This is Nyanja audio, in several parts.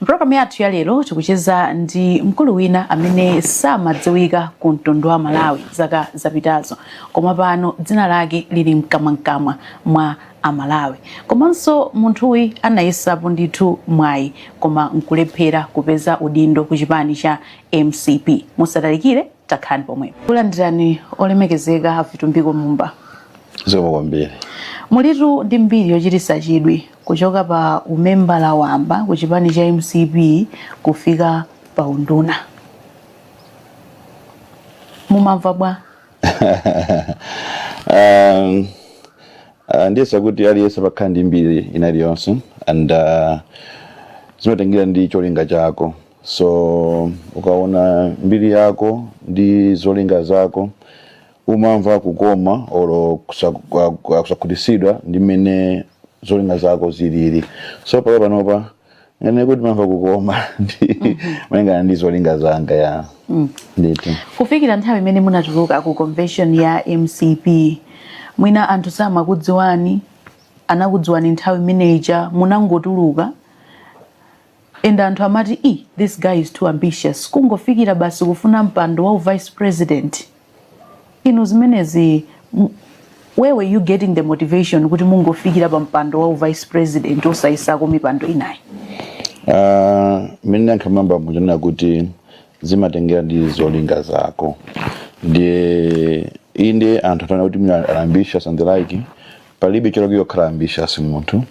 Mpulogalamu yathu ya lero tikucheza ndi mkulu wina amene samadziwika ku mtundu wa Malawi zaka zapitazo, koma pano dzina lake lili mkamwamkamwa mwa Amalawi. Komanso munthuyu anayesapo ndithu mwayi koma nkulephera kupeza udindo ku Chipani Cha MCP. Musatalikire, takhani pomwe. Kulandirani olemekezeka Vitumbiko Mumba. Zikomo kwambiri. Mulitu ndi mbiri yochititsa chidwi kuchoka pa umembala wamba ku Chipani Cha MCP kufika pa unduna. Mumamva bwa? Ndiyesa kuti aliyesa pakhala ndi mbiri inaliyonse and zimatengira ndi cholinga chako. So ukaona mbiri yako ndi zolinga zako umamva kukoma olo kusakhutisidwa ndi mmene zolinga zako zilili. So panopa ngene kuti mamva kukoma ndi malingana ndi zolinga zanga ya ndithu. Kufikira nthawi imene munatuluka ku convention ya MCP, mwina anthu samakudziwani, anakudziwani nthawi imeneja munangotuluka, and anthu amati this guy is too ambitious, kungofikira basi kufuna mpando wa vice president. Inu zimenezi, where were you getting the motivation kuti mungofikira pa mpando wa vice president osayisako mipando inayi? Mene nkamamba mujana kuti zimatengera ndi zolinga zako. Inde anthu atana kuti mwana ambitious and the like, palibe cholokiyo khala ambitious munthu.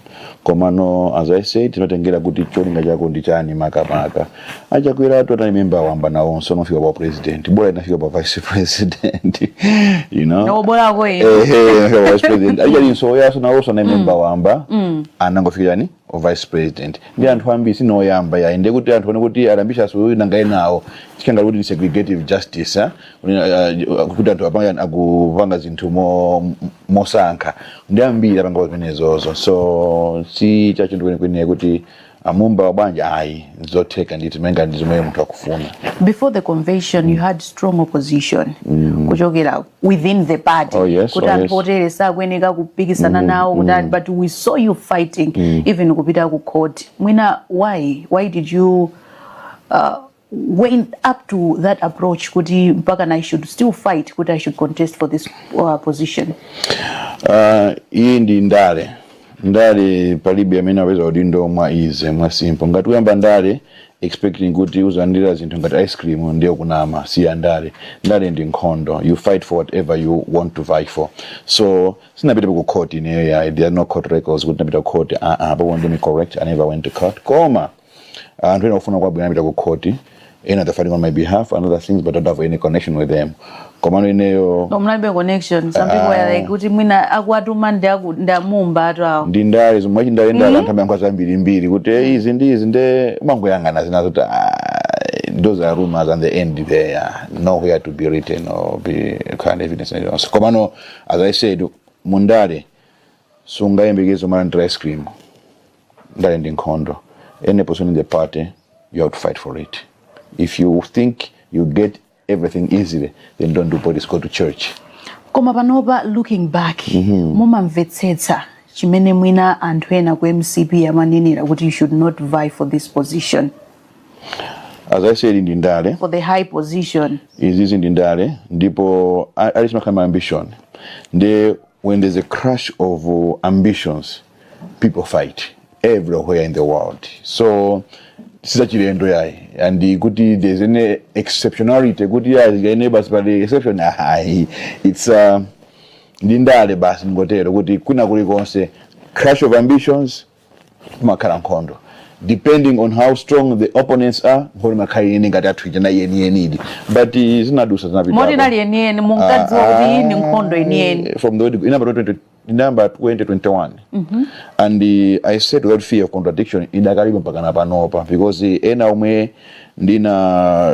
Komano as I said, zimatengera kuti cholinga chako ndi chani makamaka. Achakwera atu atani member wamba na onso nofika pa president, bora inafika pa vice president, you know. No bora kwe. Vice president. Ajali nso yaso na onso na member wamba, anangofika ni o vice president. Ndi anthu ambisi no yamba ya inde kuti anthu kuti ambitious uyu nangaye nawo. Chikanga kuti segregative justice, kuti anthu apanga akupanga zinthu mosankha. Ndi ambiri apanga zimenezozo. So si chachindu kwenye kuti Mumba wabanja ayi zotheka ndithu menga ndizimwe muthu akufuna. Before the convention, you had strong opposition kuchokera within the party. Oh yes, kuti anthu sakweneka kupikisana nawo, but we saw you fighting even kupita ku court. Mwina why did you went up to that approach kuti mpaka I should still fight, kuti I should contest for this position? Iyi ndi ndale palibe amene aweza udindo mwa ize mwa simple. Ngati uyamba ndale expecting kuti uzandira zinthu ngati ice cream ndiyo kunama, si ndale ndi nkhondo. You fight for whatever you want to fight for. So sinapita ku court ineyo ya, there are no court records kuti napita ku court. But when they correct, I never went to court. Koma anthu ena ufuna kwa bwina napita ku court, they're fighting on my behalf and other things, but I don't have any connection with them. Komano ineyo no mnabe connection. Some people are like kuti mwina akwatuma nda Mumba atwa ndi ndale zomwe ndale anthu amanga zambiri kuti izi nde mangoyangana zinazo kuti those are rumors and the end there, nowhere to be written or be kind of evidence. Komano as I said, mundale sungayembekezo mara ice cream, ndale ndi nkhondo. Any person in the party, you have to fight for it. If you think you get everything easily, then don't do politics, go to church. Koma panopa looking back, mumamvetsetsa chimene mwina anthu ena ku MCP amanenera kuti you should not vie for this position. As I said, ndi ndale for the high position. Is ndi ndale ndipo alisema kama ambition. When there's a crash of ambitions, people fight everywhere in the world. So sichachilendo yayi, and kuti there's any exceptionality kuti yayi basi pali exception it's ndindale basi ngotero kuti kuna kulikonse crash of ambitions makhala nkhondo, depending on how strong the opponents are. Ngoli makhaini ngati athuja na yeniyeni, but zinadusa zinapita modi nali yeniyeni mungadziwa kuti yini nkhondo yeniyeni from the number 2021. And I said without fear of contradiction idakalipo mpaka na panopa, because ena omwe ndina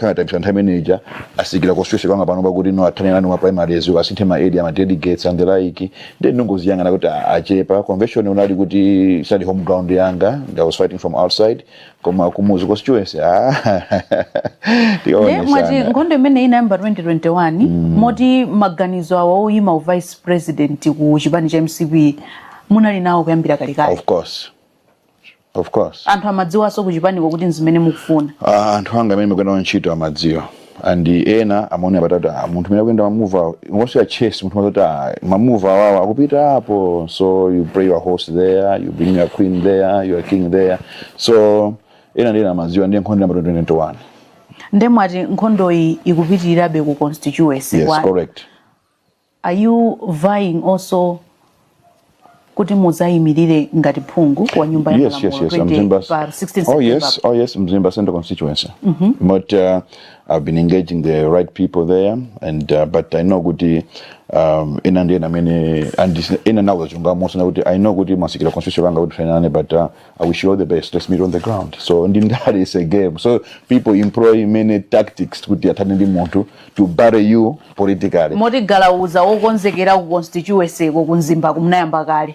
kana time manager asikira constitution kwanga panopa kuti no athanira no primaries asinthe ma area ma delegates and the like, then ndongoziyangana kuti achepa convention unali kuti study home ground yanga, I was fighting from outside koma kumuzi constituency mwati nkhondo imene inayamba 2021 moti maganizo awo oyima vice president ku Chipani Cha MCP munali nawo kuyambira kalikali? Of course. Of course. Anthu amadziwa so kuchipaniko kuti zimene mukufuna. Anthu anga amene mugenda ntchito amadziwa. And ena amaona batata munthu mene kwenda mamuva ngosho ya chase munthu mazota mamuva wawa akupita hapo, so you pray your horse there, you bring your queen there, your king there. So ena ndina amadziwa ndiye nkhondo namba 2021. Ndemwati nkhondo iyi ikupitirirabe ku constituency. Yes, correct. Are you vying also kuti muzayimirire ngati phungu wa nyumba ya malamulo? Yes, Mzimba Central constituency. But I've been engaging the right people there, and but I know kuti in and now I know kuti masikira constitution wanga kuti finane, but I wish you all the best. Let's meet on the ground. So that is a game. So people employ many tactics kuti atani muntu to bury you politically. Moti galauza okonzekera ku constituency ko kunzimba kumnayamba kale.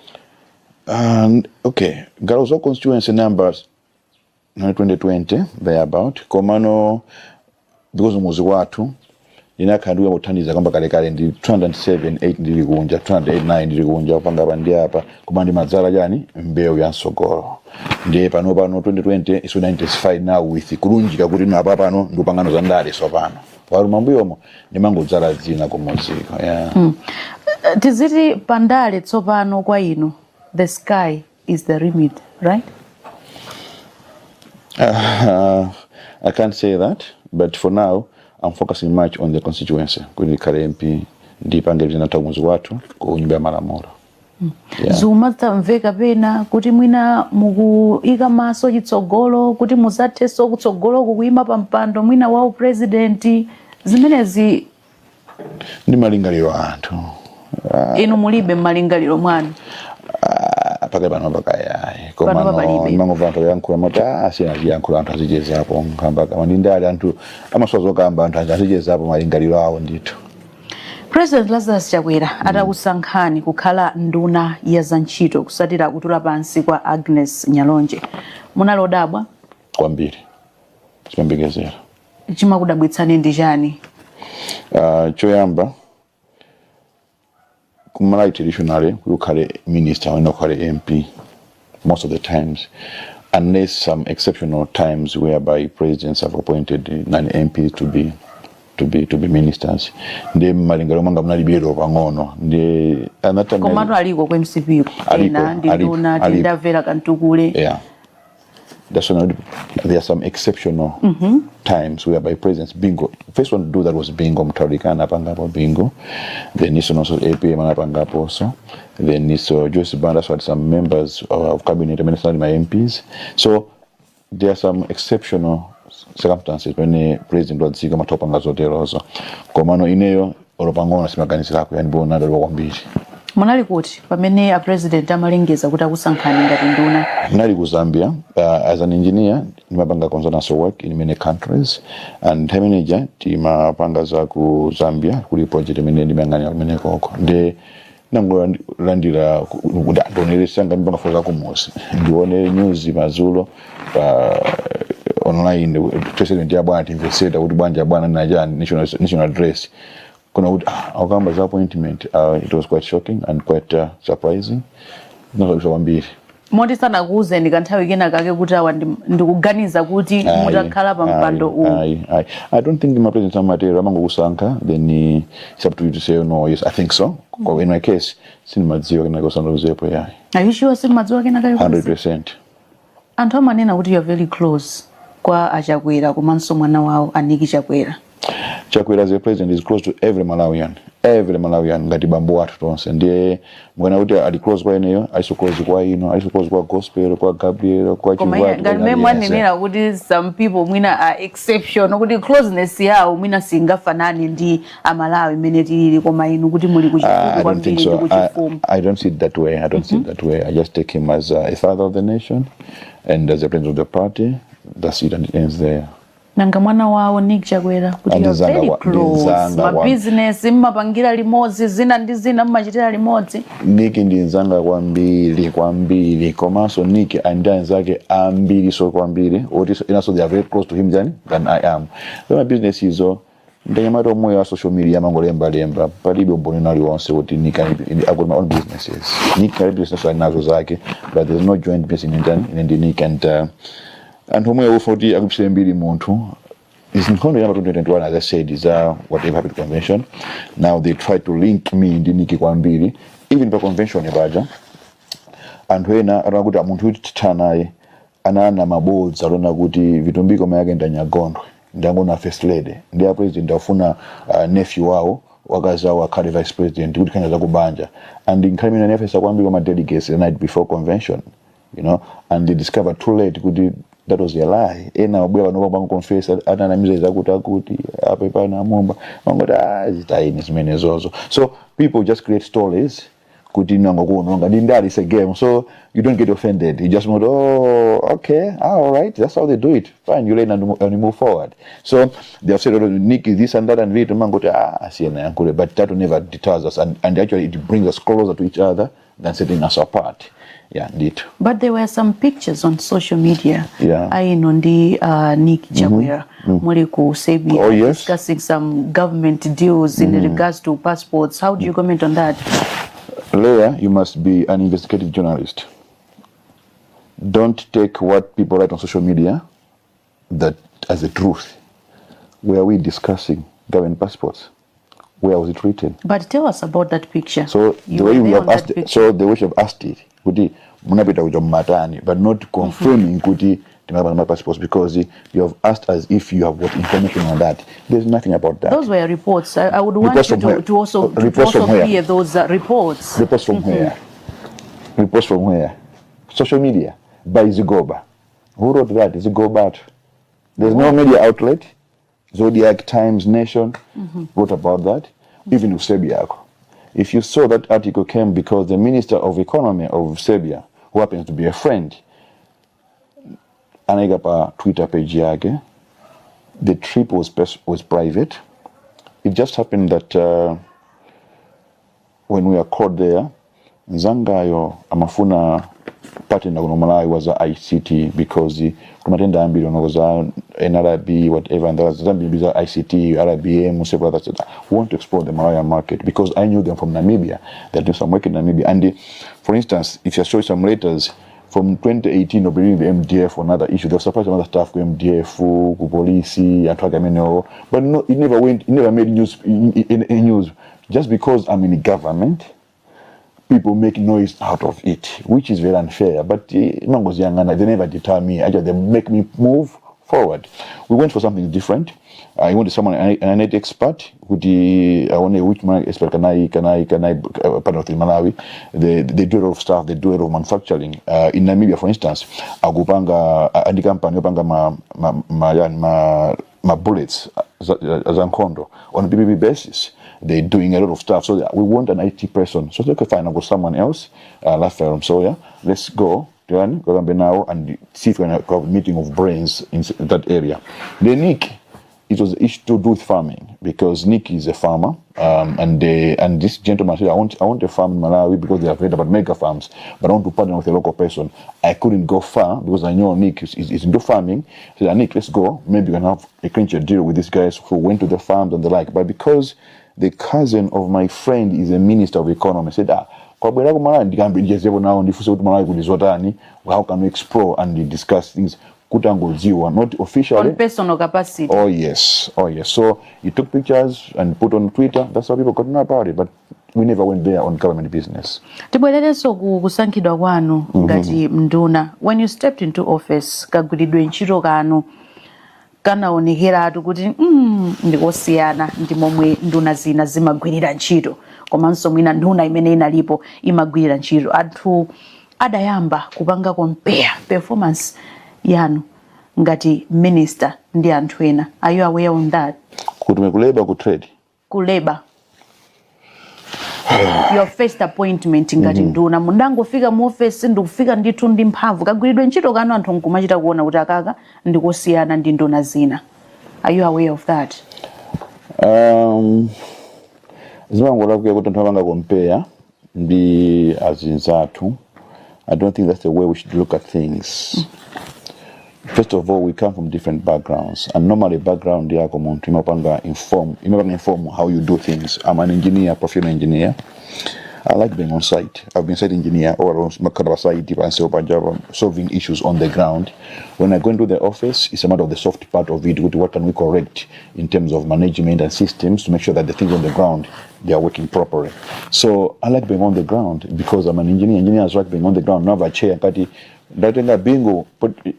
Okay, galauza constituency numbers 2020 thereabout. Komano because muzi watu inakhandiwa kuthandiza kwamba kale ndi 207-8 ndili kunja, 208-9 ndili kunja kupanga pandi apa koma ndi madzala yani mbewu ya nsogolo. Ndiye pano 2020 is identified now with kulunjika kuti no apa pano ndupangano za ndale so pano. Wali mambuyomo ni mango dzala dzina kumuziko. Tiziti pandale tsopano kwa inu, the sky is the limit, right? I can't say that, but for now I'm focusing much on the constituency. Kuni kale MP ndipange zinata muzi watu ku nyumba ya malamulo. Zuma tamveka pena kuti mwina mukuika maso chitsogolo kuti muzatheso kutsogolo kuima pa mpando mwina wa president, zimenezi ndi malingaliro anthu. Inu mulibe malingaliro mwanu? Pake pano pakaya komano mango vantu yankula mota asina yankula anthu azichezapo nkamba kama ndindali anthu amaswazo kamba anthu azichezapo malingaliro awo ndithu. President Lazarus Chakwera atakusankhani kukhala nduna ya zantchito kusatira kutula pansi kwa Agnes Nyalonje, munalodabwa kwambiri chipembegezera chimakudabwitsani ndi chani? Choyamba kumala traditionally ukhale minister or ukhale MP most of the times, unless some exceptional times whereby presidents have appointed 9 MPs to be ministers. Ndi malingalo manga munalibero pang'ono ndi anata komatu aliko kwa MCP ena ndiduna ndavera kantukule. Yeah, that's when there are some exceptional times whereby presidents bingo. First one to do that was bingo mtarikana pangapo bingo. Then is also APM pangapo also. Then is Joseph Bandas had some members of cabinet, ministers, my MPs. So there are some exceptional circumstances when the president was sick matopanga zote also. Komano ineyo olopangona simaganisi lako yani bona ndalo kwambiri. Munali kuti pamene a president amalengeza kuti akusankhani ngati nduna? Nali ku Zambia as an engineer, nimapanga consultancy work in many countries, and time manager timapanga za ku Zambia kuli project imene ndimanganya kumene koko. Nde nango landira kudandoneresanga mbanga foza kumusi. Ndione news mazulo online president ya bwana investor kuti bwanja bwana najani national address. Kuna akamba za appointment, it was quite shocking and quite surprising. Ndakawambiri moti sana kuuze ndikanthawi kena kake kuti awa ndikuganiza kuti mutakhala pa mpando uwu. I don't think my president amatero amango kusankha, then it's up to you to say no. Yes, I think so. In my case sinimadziwa kena kusanda kuzepo yayi. Are you sure sinimadziwa kena kake? 100%. Anthu amanena kuti you are very close kwa Achakwera komanso mwana wawo Aniki Chakwera. Chakwera as a president is close to every Malawian ngati bambo watu tonse. Ndiye mwana kuti ali close kwa eneyo, ali so close kwa ino, ali so close kwa gospel, kwa Gabriel, kwa Chiwatu. Ngati mwanenera kuti some people mwina are exception kuti closeness yawo mwina singafanani ndi amalawi imene tilili koma inu kuti muli kuchifumu kwambiri ndi kuchifumu. I don't see it that way. I just take him as a father of the nation and as a president of the party. That's it, and it ends there. Nanga mwana wawo Nick Chakwera kuti you are very close. Ma business mmapangira limodzi, zina ndi zina mmachitira limodzi. Nick ndi nzanga kwambiri komanso Nick and zake ambiri so kwambiri. Also they are very close to him than I am. So my business is ndanyamata omwe wa social media mangolemba palibe umboni naliwonse kuti I've got my own businesses. Nick can business nazo zake, but there's no joint business in Nick and homwe ufoti akubisembili muntu is in 2021, as I said, is whatever happened convention. Now they try to link me in Niki Kwambiri, even by convention baja. And when araguta muntu tanaye anana maboards alona kuti Vitumbiko mayagenda nyagondo ndango na first lady ndiye president afuna nephew wao wakaza wa carry vice president kuti kanya za kubanja and incoming na FS Kwambiri ma delegates the night before convention, you know, and they discovered too late kuti that was a lie. Ena wabwe wanoba confess ananamiza zakuta kuti apepa na Mumba ngota zitaini zimene zozo. So people just create stories kuti nango kuononga dindali is a game, so you don't get offended. You just know, oh, okay, all right, that's how they do it. Fine, you learn and you move forward. So they have said, oh, Nick is this and that, and but that never deters us, and actually it brings us closer to each other than setting us apart. Yeah, indeed. But there were some pictures on social media. Yeah. I know the Nick Jawira, Moriku Sebi, oh, yes, discussing some government deals in regards to passports. How do you comment on that? Lero, you must be an investigative journalist. Don't take what people write on social media that as the truth. Where are we discussing government passports? Where was it written? But tell us about that picture. So the way we have asked it, so the way you have asked it, kuti munapita kuja matani, but not confirming kuti my passports, because you have asked as if you have got information on that. There's nothing about that. Those were reports. I would want you to also clear those reports. Reports from where? Reports from where? Social media. By Zigoba. Who wrote that? Zigoba. There's no media outlet. Zodiac, Times, Nation wrote about that. Even Serbia. If you saw that article came because the Minister of Economy of Serbia, who happens to be a friend, anaiga Twitter page yake. The trip was private. It just happened that when we are caught there, Nzangayo amafuna partner kuno Malawi was ICT, because kumatenda ambili was NRB, whatever, and there's ICT, RBM, several others. We want to explore the Malawian market because I knew them from Namibia. They're doing some work in Namibia. And for instance, if you show some letters from 2018 of bringing the MDF for another issue, they were supposed to other stuff with MDF, police, and Tragamino, but no, it never made news in news. Just because I'm in the government, people make noise out of it, which is very unfair. But Mangos young and they never deter me. Actually, they make me move forward. We went for something different. I wanted someone, an IT expert, I wanted which expert can I part of Malawi. They do a lot of stuff. They do a lot of manufacturing. In Namibia, for instance, agupanga andi company opanga ma bullets as ankondo on a BBB basis. They're doing a lot of stuff. So we want an IT person. So they could find out someone else, so yeah, let's go now and see if we can have a meeting of brains in that area. The Nick, it was an issue to do with farming, because Nick is a farmer, and this gentleman said, I want a farm in Malawi because they have heard about mega farms, but I want to partner with a local person. I couldn't go far because I know Nick is into farming. I said, Nick, let's go. Maybe we can have a clincher deal with these guys who went to the farms and the like. But because the cousin of my friend is a minister of economy, I said, how can we explore and discuss things? Not officially. On personal capacity. Oh yes. So you took pictures and put on Twitter. That's how people could know about it. But we never went there on government business. Tibwelereso kusankidwa kwanu ngati mnduna. When you stepped into office, kagwiridwe ntchito kanu kanaonekeratu kuti ndikosiyana ndi momwe nduna zina zimagwirira ntchito. Komanso mwina nduna imene inalipo imagwirira ntchito. Anthu adayamba kupanga compare performance yanu ngati minister ndi anthu ena. Are you aware on that? Kutume kuleba ku trade. Kuleba. Your first appointment ngati nduna mundangofika mu office ndikufika ndithu ndi mphamvu kagwiridwe ntchito kanu anthu nkumachita kuona kuti akaka ndikosiyana ndi nduna zina. Are you aware of that? Zimangola kuya kuti anthu abanga compare ndi azinzathu. I don't think that's the way we should look at things. First First of all, we come from different backgrounds, and normally background yako muntu imapanga inform how you do things. I'm an engineer, professional engineer. I like being on site. I've been site engineer all around solving issues on the ground. When I go into the office, it's a matter of the soft part of it. What can we correct in terms of management and systems to make sure that the things on the ground, they are working properly. So I like being on the ground because I'm an engineer. Engineers like being on the ground. Now I chair, Datenga bingo,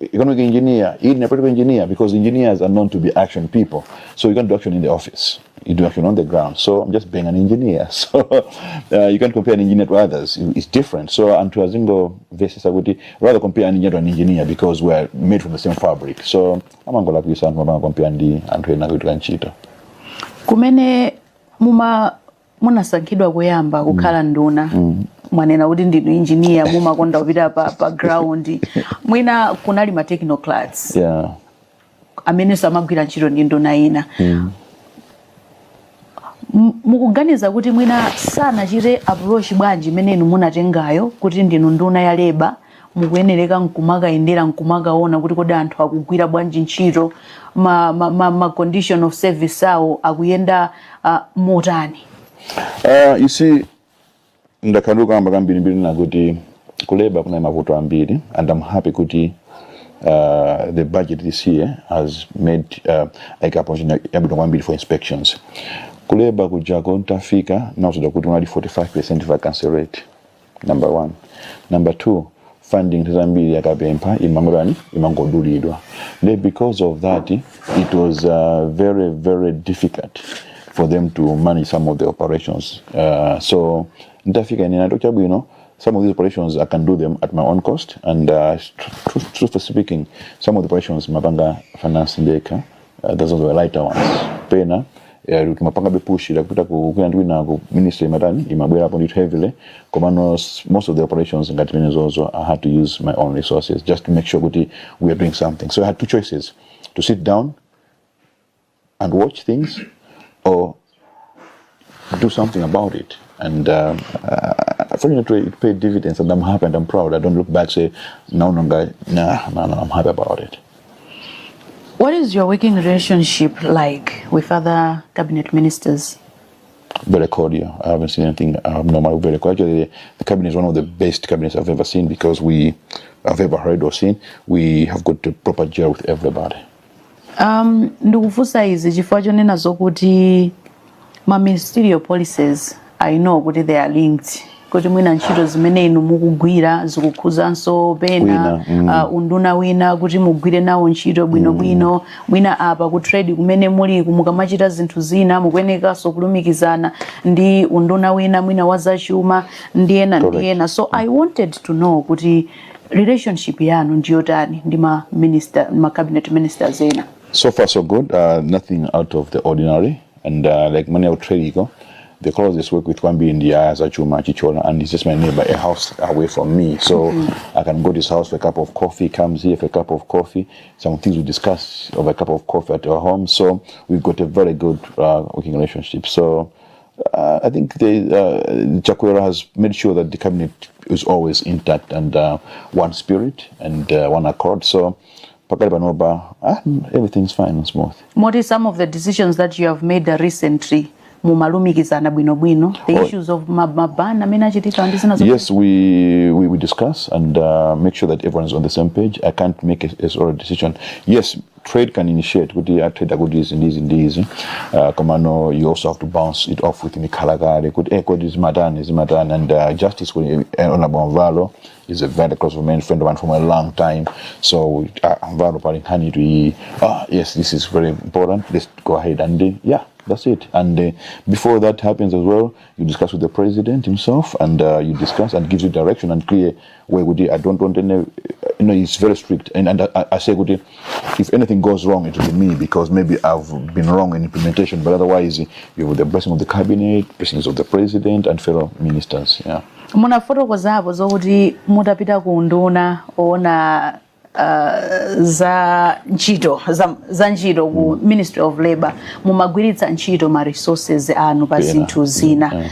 economic engineer, even a political engineer, because engineers are known to be action people. So you can't do action in the office. You do action on the ground. So I'm just being an engineer. So you can't compare an engineer to others. It's different. So and to Azingo versus I would rather compare an engineer to an engineer because we're made from the same fabric. So I'm going to like this and I'm going to compare and Chito. Kumene munasankhidwa kuyamba kukhala nduna. Mwanena kuti ndinu engineer mumakonda kupita pa ground mwina kunali ma technocrats amene samagwira ntchito ndi nduna ina mukuganiza kuti mwina sanachite approach bwanji imene inu munatengayo kuti ndinu nduna ya labor mukuyenereka nkumakayendera nkumakaona kuti kodi anthu akugwira bwanji ntchito ma condition of service awo akuyenda motani? You see, ndakanduka amba kambiri na kuti kuleba kuna mavuto ambiri, and I'm happy kuti the budget this year has made like a opportunity for inspections. Kuleba kujago ntafika now so kuti only 45% vacancy rate. Number one. Number two, funding tazambiri yakapempa imangodulidwa. Because of that, it was very, very difficult for them to manage some of the operations. So some of these operations I can do them at my own cost, and truthfully speaking, some of the operations mapanga finance deka, those are the lighter ones. Pena, mapanga be push like ku ministry matani, imabwera upon it heavily. Most of the operations in Gatmin also I had to use my own resources just to make sure we are doing something. So I had two choices: to sit down and watch things, or do something about it. And fortunately, it paid dividends, and I'm happy and I'm proud. I don't look back and say, no, I'm happy about it. What is your working relationship like with other cabinet ministers? Very cordial. I haven't seen anything abnormal. Very cordial. Actually, the cabinet is one of the best cabinets I've ever seen because I've ever heard or seen. We have got a proper gel with everybody. Ndikufusa izi chifukwa chonena zokuti ma ministerial policies I know kuti they are linked kuti mwina ntchito zimene inu mukugwira zikukhuzanso pena unduna wina kuti mugwire nawo ntchito bwinobwino mwina apa ku trade kumene muli mukamachita zinthu zina mukuyenekanso kulumikizana ndi unduna wina mwina wazachuma ndi ena. So I wanted to know kuti relationship yanu ndiyotani ndi ma cabinet ministers ena. So far so good, nothing out of the ordinary, and like many of trade the closest work with Kwambi in the Azachuma Chichola, and he's just my neighbor, a house away from me. So I can go to his house for a cup of coffee, comes here for a cup of coffee. Some things we discuss over a cup of coffee at our home. So we've got a very good working relationship. So I think Chakwera has made sure that the cabinet is always intact and one spirit and one accord. So everything's fine and smooth. What is some of the decisions that you have made recently? The issues of mabana. Yes, we discuss and make sure that everyone is on the same page. I can't make a sort of decision. Yes, trade can initiate with the trade agreements in these. Komano, you also have to bounce it off with the Kalagari. Could echo this madan, and justice with Honorable Valo is a very close friend of mine from a long time. So Valo Parinhani, yes, this is very important. Let's go ahead and that's it. And before that happens as well, you discuss with the president himself, and you discuss and gives you direction and clear where would I don't want any. He's very strict, and I say, if anything goes wrong, it will be me because maybe I've been wrong in implementation. But otherwise, you have the blessing of the cabinet, blessings of the president, and fellow ministers. Yeah. Muna fotokozapo zokuti mutapita kuunduna ona za ntchito ku Ministry of Labor mumagwiritsa ntchito ma resources anu pa zinthu zina.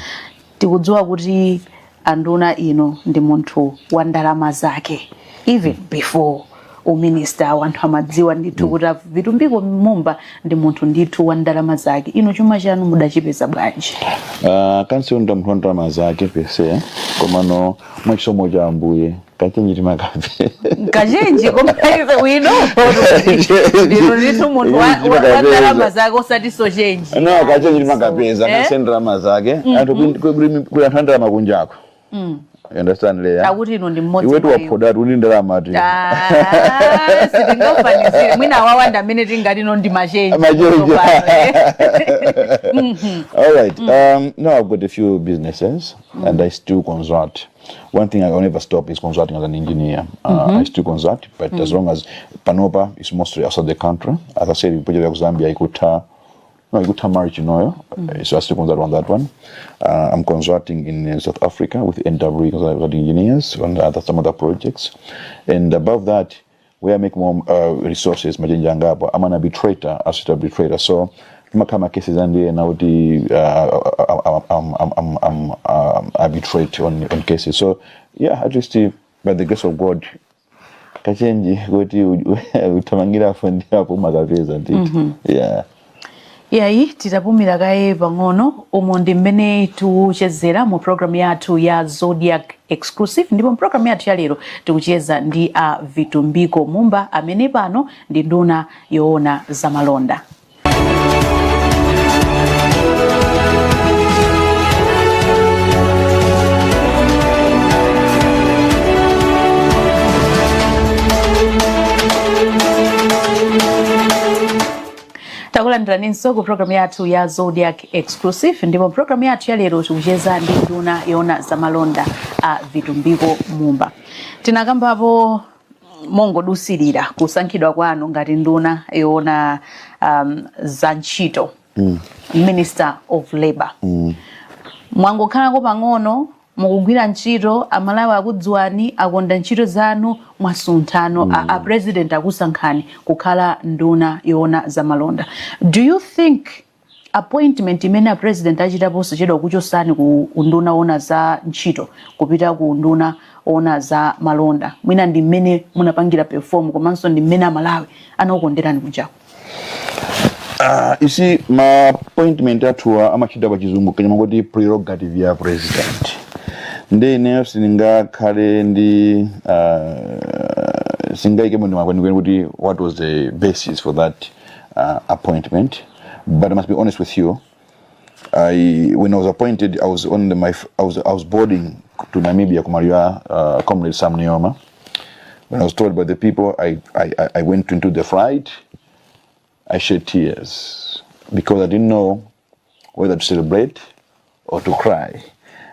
Tikudziwa kuti anduna ino ndi munthu wa ndalama zake even before uminister wanthu amadziwa ndithu kuti Vitumbiko Mumba ndi munthu ndithu wa ndalama zake. Ino chuma chanu mudachipeza bwanji? Kansi unda mtu wa ndalama zake pese komano mwachisomo cha Ambuye kachenji timakape kachenji komaize wino ndithu munthu wa ndalama zake osati so chenji no kachenji timakapeza kasendra ndalama zake anthu kuti anthu andalama kunjako. You understand Leah? Akuti ino ndi mmodzi iwetu waphoda uli ndalama ati sitingofanizire mwina wawanda amene tingati no ndi machenji. All right. Now I've got a few businesses and I still consult. One thing I will never stop is consulting as an engineer. I still consult, but as long as Panopa is mostly outside the country, as I said, in Zambia, I could marriage in oil, so I still consult on that one. I'm consulting in South Africa with NW consulting engineers on some other projects. And above that, where I make more resources, I'm an arbitrator, assistant arbitrator. So, my cases and now I'm arbitrate on cases. So, yeah, at least by the grace of God, kachenji goti utamangira fundi hapo magaveza nditi. Yeah. Yayi titapumira kaye pang'ono umo ndi mmene tikuchezera mu program yathu ya Zodiac exclusive ndipo program yathu ya lero tikucheza ndi Vitumbiko Mumba amene pano ndi nduna yoona za malonda. Takulandiranso ku program yathu ya Zodiac exclusive ndipo program yathu ya lero tikucheza ndi nduna yoona za malonda Vitumbiko Mumba. Tinakambapo mongodusirira kusankhidwa kwanu ngati nduna yoona za ntchito, Minister of Labor. Mwangokhalako pang'ono mukugwira ntchito amalawi akudziwani akonda ntchito zanu mwasunthano a president akusankhani kukhala nduna yoona za malonda. Do you think appointment imene a president achitaponso chedwa kuchosani ku nduna yoona za ntchito kupita ku nduna yoona za malonda mwina ndi mmene munapangira perform komanso ndi mmene amalawi anakukonderani kunjako? You see, my appointment atwa amachita pa chizungu kenya mangoti prerogative ya president. Ndene sininga khale ndi singaike mundi makwani kuti what was the basis for that appointment, but I must be honest with you, when I was appointed I was boarding to Namibia kumaliwa comrade Sam Neoma. When I was told by the people, I went into the flight. I shed tears because I didn't know whether to celebrate or to cry.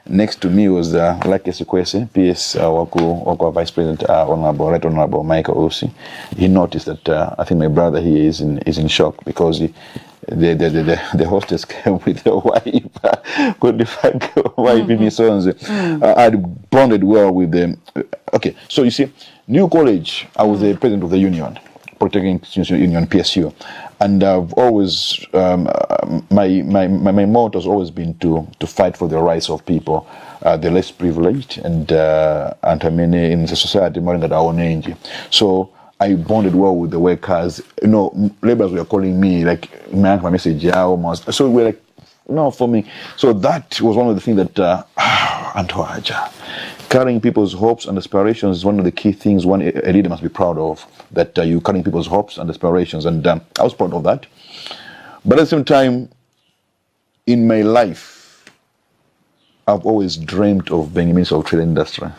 Next to me was Lucky Sikwese, PS Waku Vice President, Right Honorable Michael Osi. He noticed that I think my brother here is in shock because the hostess came with a wife. Could the fact wife in his sons? I bonded well with them. Okay, so you see, New College, I was the president of the union. Polytechnic Union, PSU, and I've always my motto has always been to fight for the rights of people, the less privileged, and many in the society more than our own age. So I bonded well with the workers. You know, laborers were calling me like my message almost. So we're like, no, for me. So that was one of the things that Antoaja. Carrying people's hopes and aspirations is one of the key things a leader must be proud of, that you're carrying people's hopes and aspirations, and I was proud of that. But at the same time, in my life, I've always dreamed of being a minister of trade and industry.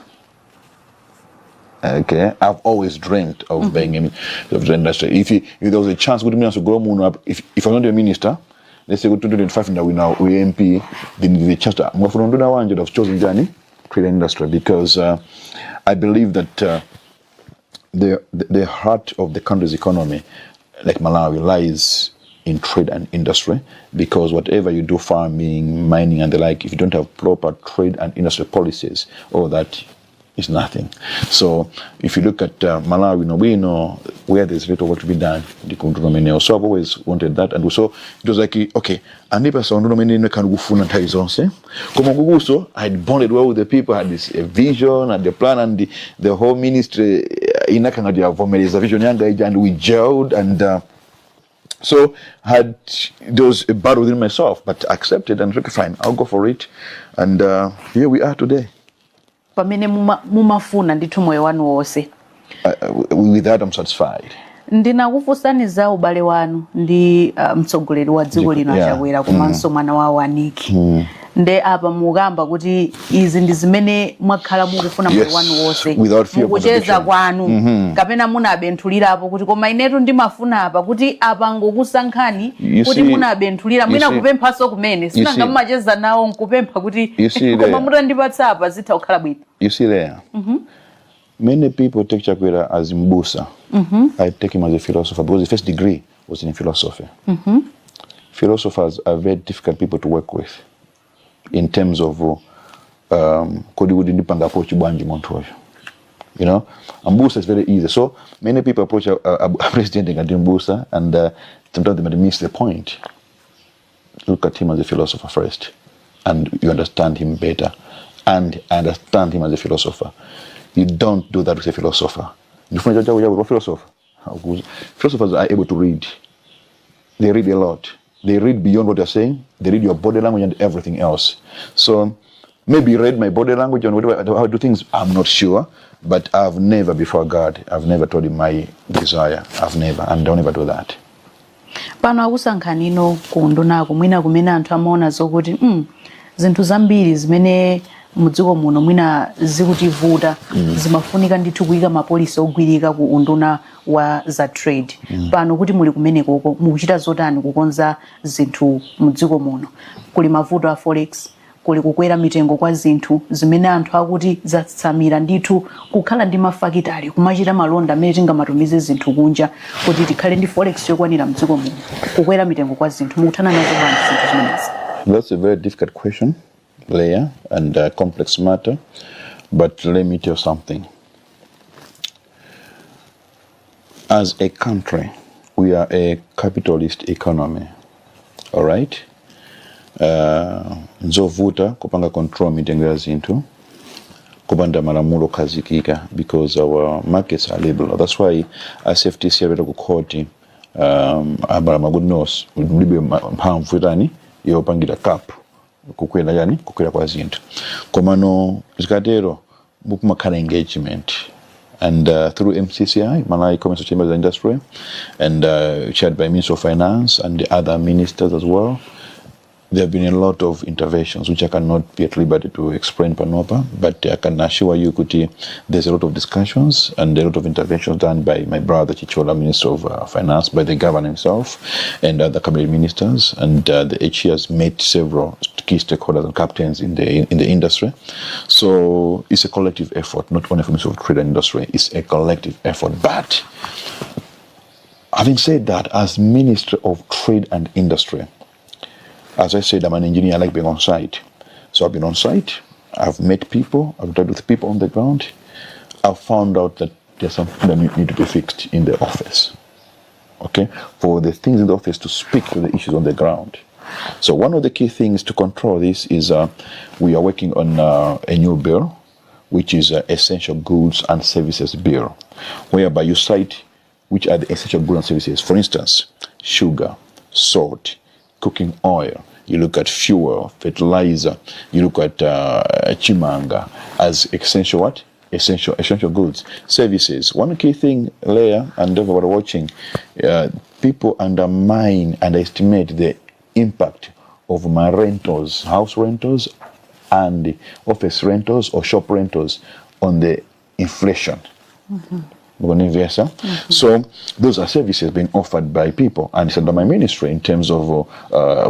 Okay, I've always dreamed of being a minister of trade and industry. If there was a chance, to go if I'm not a minister, let's say go to 2025 and we now we MP, then the chance to move from 100 of chosen journey. Trade industry, because I believe that the heart of the country's economy, like Malawi, lies in trade and industry, because whatever you do, farming, mining and the like, if you don't have proper trade and industry policies, all that is nothing. So if you look at Malawi, we know where there's little work to be done. So I've always wanted that, and also it was like, okay, and if I saw zonse, I had bonded well with the people, had this vision and the plan and the whole ministry. inakangati avomereza vision yanga ija, and we gelled, and so there was a battle within myself, but accepted and okay, fine, I'll go for it, and here we are today. Pamene mumafuna ndithu moyo wanu wonse. With that I'm satisfied. Ndinakufunsani za ubale wanu ndi mtsogoleri wa dziko lino achakwera komanso mwana wawo Aniki. Nde apa mukamba kuti izi ndi zimene mwakhala mukufuna moyo wanu wonse. Mukucheza kwanu kapena munabenthulirapo kuti koma inetu ndimafuna apa kuti apa ngokusankhani kuti munabenthulira mwina kupemphaso kumene sinanga mumacheza nawo nkupempha kuti koma mutandipatsa apa zitha kukhala bwino. You see there? Many people take Chakwera as Mbusa. I take him as a philosopher because the first degree was in philosophy. Philosophers are very difficult people to work with in terms of you know, Mbusa is very easy. So many people approach a president and Mbusa, and sometimes they might miss the point. Look at him as a philosopher first, and you understand him better, and understand him as a philosopher. You don't do that with a philosopher. Philosophers are able to read. They read a lot. They read beyond what you're saying. They read your body language and everything else. So maybe read my body language and whatever, how I do things, I'm not sure. But I've never, before God, I've never told him my desire. I've never, and don't ever do that. Pano akusankhanino kuundunako mwina kumene anthu amaona zokuti zinthu zambiri zimene mudziko muno mwina zikutivuta zimafunika ndithu kuyika mapolisi ogwirika ku unduna wa za trade. Pano kuti muli kumene koko mukuchita zotani kukonza zinthu mudziko muno? Kuli mavuto a forex, kuli kukwera mitengo kwa zinthu zimene anthu akuti zatsamira ndithu kukhala ndi mafakitali kumachita malonda amene tingamatumize zinthu kunja kuti tikhale ndi forex yokwanira mdziko muno. Kukwera mitengo kwa zinthu mukuthana nazo bwanji zinthu zimenezi? That's a very difficult question, Leah, and a complex matter, but let me tell you something. As a country, we are a capitalist economy, all right? Nzovuta kupanga control mitengo ya zinthu kupanda malamulo kazikika because our markets are liberal. That's why as FTC abeta kukoti abala magudnos ulibe mphamvu itani yopangira cap kukwera yani kukwera kwa zinthu komano zikatero mukumakhala engagement, and through MCCI, Malawi Commercial Chambers of Industry, and chaired by Minister of Finance and the other ministers as well, there have been a lot of interventions which I cannot be at liberty to explain Panopa, but I can assure you, Kuti, there's a lot of discussions and a lot of interventions done by my brother Chichola, Minister of Finance, by the governor himself, and other cabinet ministers, and the HE has met several key stakeholders and captains in the industry. So it's a collective effort, not only for Minister of Trade and Industry, it's a collective effort. But having said that, as Minister of Trade and Industry, as I said, I'm an engineer, I like being on site. So I've been on site, I've met people, I've dealt with people on the ground. I've found out that there's something that need to be fixed in the office. Okay? For the things in the office to speak to the issues on the ground. So one of the key things to control this is we are working on a new bill, which is Essential Goods and Services Bill, whereby you cite which are the essential goods and services. For instance, sugar, salt, cooking oil, you look at fuel, fertilizer, you look at chimanga as essential what? Essential goods. Services. One key thing, Leah, and everybody watching, people underestimate the impact of my rentals, house rentals, and office rentals or shop rentals on the inflation. So those are services being offered by people, and it's under my ministry in terms of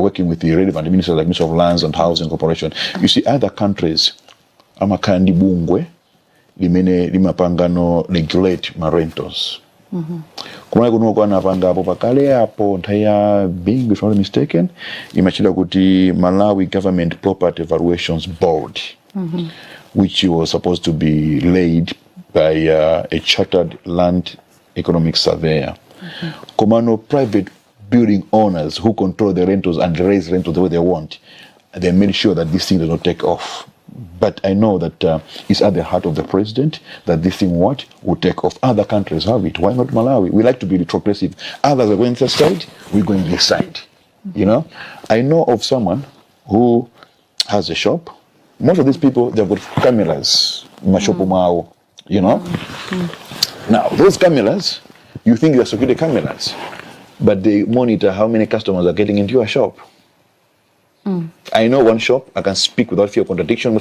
working with the relevant ministers like Minister of Lands and Housing Corporation. You see, other countries, amakandi bungwe limapangano regulate my rentals. Kumana kuno kwa napanga hapo pakale hapo ntaya being, if I'm not mistaken, imachila kuti Malawi Government Property Evaluations Board, which was supposed to be laid by a chartered land economic surveyor. Kumano private building owners who control the rentals and raise rentals the way they want, they made sure that this thing does not take off But I know that it's at the heart of the president that this thing will take off. Other countries have it. Why not Malawi? We like to be retrogressive. Others are going this side, we're going this side. You know, I know of someone who has a shop. Most of these people, they've got cameras, you know. Now, those cameras, you think they're security cameras, but they monitor how many customers are getting into your shop. I know one shop, I can speak without fear of contradiction,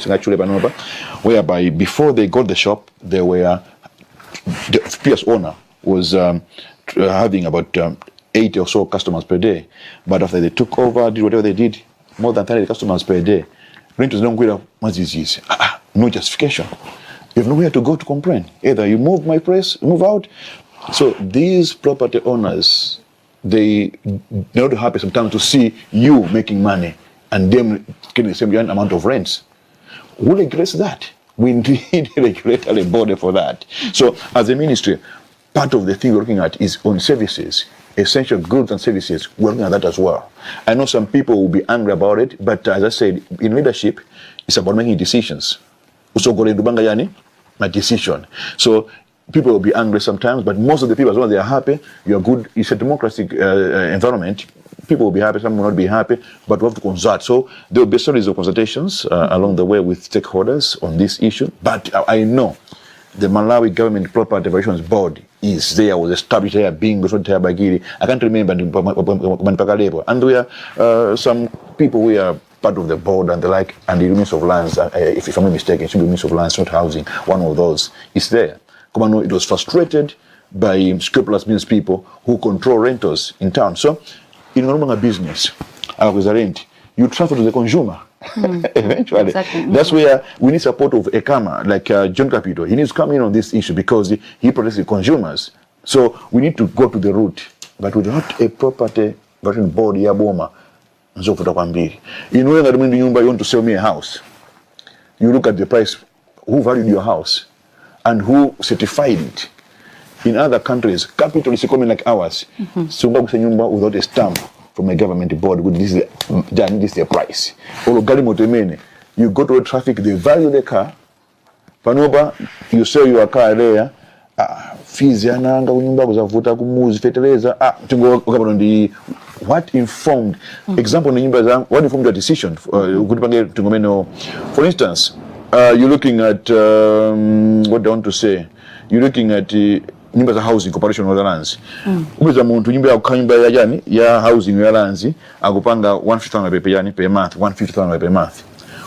whereby before they got the shop, they were, the previous owner was having about 80 or so customers per day. But after they took over, did whatever they did, more than 30 customers per day. Renters don't go no justification. You have nowhere to go to complain. Either you move my price, move out. So these property owners, they're not happy sometimes to see you making money and them getting the same amount of rents. Who regulates that? We need a regulatory body for that. So as a ministry, part of the thing we're looking at is on services, essential goods and services. We're looking at that as well. I know some people will be angry about it, but as I said, in leadership, it's about making decisions. Also, my decision. So people will be angry sometimes, but most of the people, as long as they are happy, you're good. It's a democratic environment. People will be happy, some will not be happy, but we have to consult. So there will be a series of consultations along the way with stakeholders on this issue. But I know the Malawi Government Property Evaluations Board is there, was established there, being referred by Giri. I can't remember, and we are some people, we are part of the board and the like, and the Minister of Lands, if I'm not mistaken, it should be Minister of Lands, not Housing, one of those is there. Komano, it was frustrated by scrupulous business people who control renters in town. So, in normal business, rent, you transfer to the consumer. Eventually, exactly. That's where we need support of a Kama, like John Capito. He needs to come in on this issue because he protects the consumers. So we need to go to the root, but without a property version board, Yaboma, and so forth. You know that when you want to sell me a house, you look at the price, who valued your house, and who certified it. In other countries, capital is coming like ours. So without a stamp from a government board, this is the price. You go to a traffic, they value the car. Panoba, you sell your car there. Fees what informed example what informed your decision? For instance, you're looking at what do I want to say? You're looking at nyumba za housing corporation of the lands. Ubeza muntu nyumba ya housing ya lands akupanga 150,000 per month, 150,000 per month.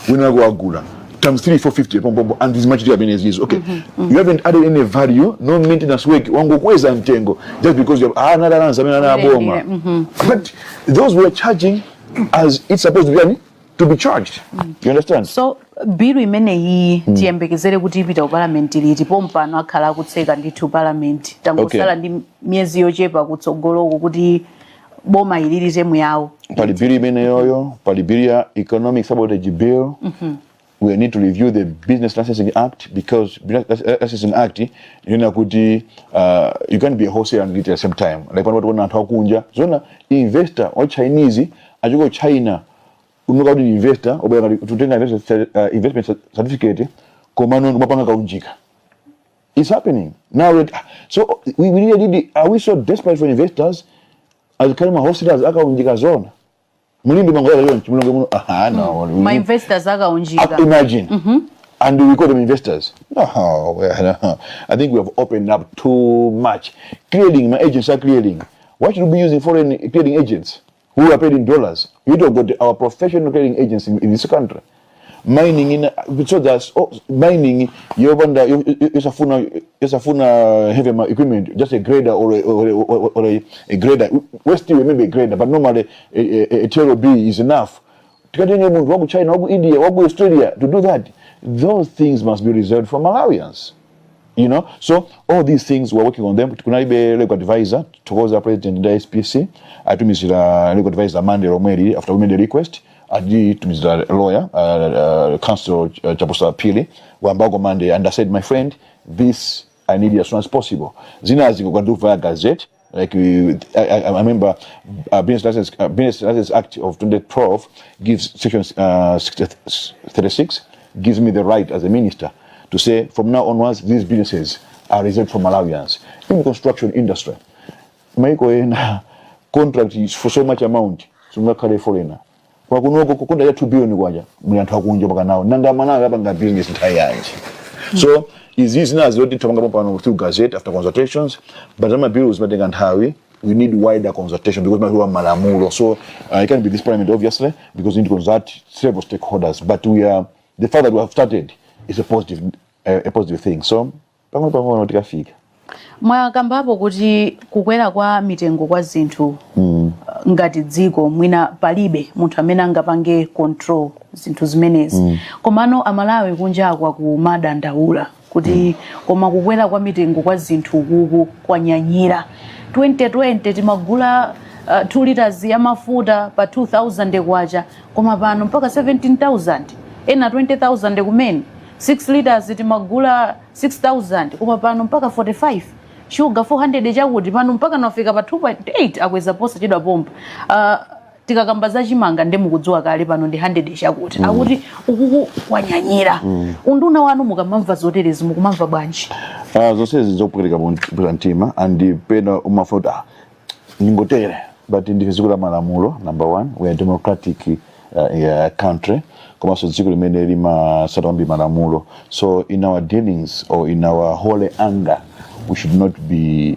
We now go agula times 3 450 and this much is okay. You haven't added any value, no maintenance work. Wango kweza mtengo just because you have another lands boma. But those were charging as it's supposed to be charged. You understand? So biru imene hii tiyembekezere kuti ipita parliament liti pompano akhala kutseka ndithu parliament tangosala ndi miezi yochepa kutsogoloko kuti boma ilili temu yawo. Pali biru imene yoyo, pali biru economic sabotage bill. We need to review the Business Licensing Act because Business Licensing Act, you know, you can't be a wholesaler and get at the same time. Like when we talk kunja, so investor or Chinese, as you go China. Unuka udi investor, tutenga investment certificate, it's happening. Now, so we really need, are we so desperate for investors? As Kalima hostilers, Aka zone. My investors imagine. And we call them investors. No, I think we have opened up too much. Clearing, my agents are clearing. Why should we be using foreign clearing agents who are paid in dollars? We don't got our professional clearing agents in this country. Mining so that's mining. You wonder it's a heavy equipment, just a grader or a grader. We still remember a grader, but normally a Tero B is enough. To continue to China, India, Australia to do that. Those things must be reserved for Malawians. You know, so all these things we're working on them. Could I be a legal advisor towards our president in the SPC? I to Mr. Legal Advisor Monday Romeri after we made the request. I did to Mr. Lawyer, Council Chaposa Pili, Wambago Monday, and I said, my friend, this I need as soon as possible. Zina as you can do via Gazette. Like I remember, Business License Act of 2012 gives section 36 gives me the right as a minister to say from now onwards these businesses are reserved for Malawians. In the construction industry, maiko ena contract is for so much amount, so ngakale foreigner. Kwa kunoko kukunda ya 2 billion kwaja, muli anthu akunja paka nawo. Nanga Malawi apanga business nthawi yanji. So is this now zoti thamanga pano through gazette after consultations, but some bills matenga nthawi. We need wider consultation because we have malamulo. So it can be this parliament obviously because we need to consult several stakeholders. But the fact that we have started is a positive thing. So pamwe tikafika. Mwakamba hapo kuti kukwera kwa mitengo kwa zinthu ngati dziko mwina palibe munthu amene angapange control zinthu zimenezi. Komano amalawi kunja kwa kumadandaula kuti koma kukwera kwa mitengo kwa zinthu kuku kwanyanyira. 2020 timagula 2 liters ya mafuta pa 2000 kwacha koma pano mpaka 17,000 ena 20,000 kumene 6 liters timagula 6,000 koma pano mpaka 45 sugar 400 chakuti pano mpaka nafika pa 2.8 akweza posa chidwa pompa tikakamba za chimanga ndemu kudziwa kale pano ndi 100 chakuti akuti ukuku kwanyanyira unduna wanu mukamamva zoterezi mukumamva bwanji zonse zizokupeleka mtima and pena umafuta ningotere but ndi zikula malamulo. Number one, we are a democratic country koma so dziko limene lima satambi malamulo. So in our dealings or in our holy anger we should not be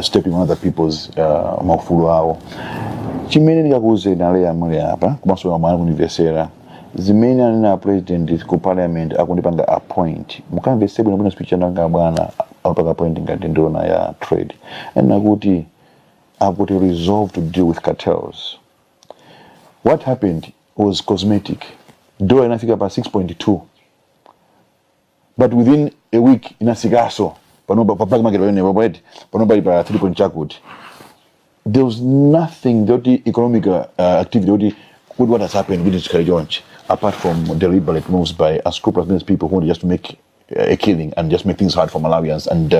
stepping on other people's mafulu awo. Chimene ndikakuze naleya muli apa koma so mwana kunivesera zimene anena president ku parliament akundipanga appoint mukamvese bwino speech nanga bwana apaka appoint ngati ndona ya trade and nakuti I've got a resolve to deal with cartels. What happened was cosmetic. Dola inafika pa 6.2 but within a week inasikaso panoba pa black market panoba pa 3 chakuti. There was nothing the economic activity what has happened with this Karijonch apart from deliberate moves by unscrupulous business people who want just to make a killing and just make things hard for Malawians. And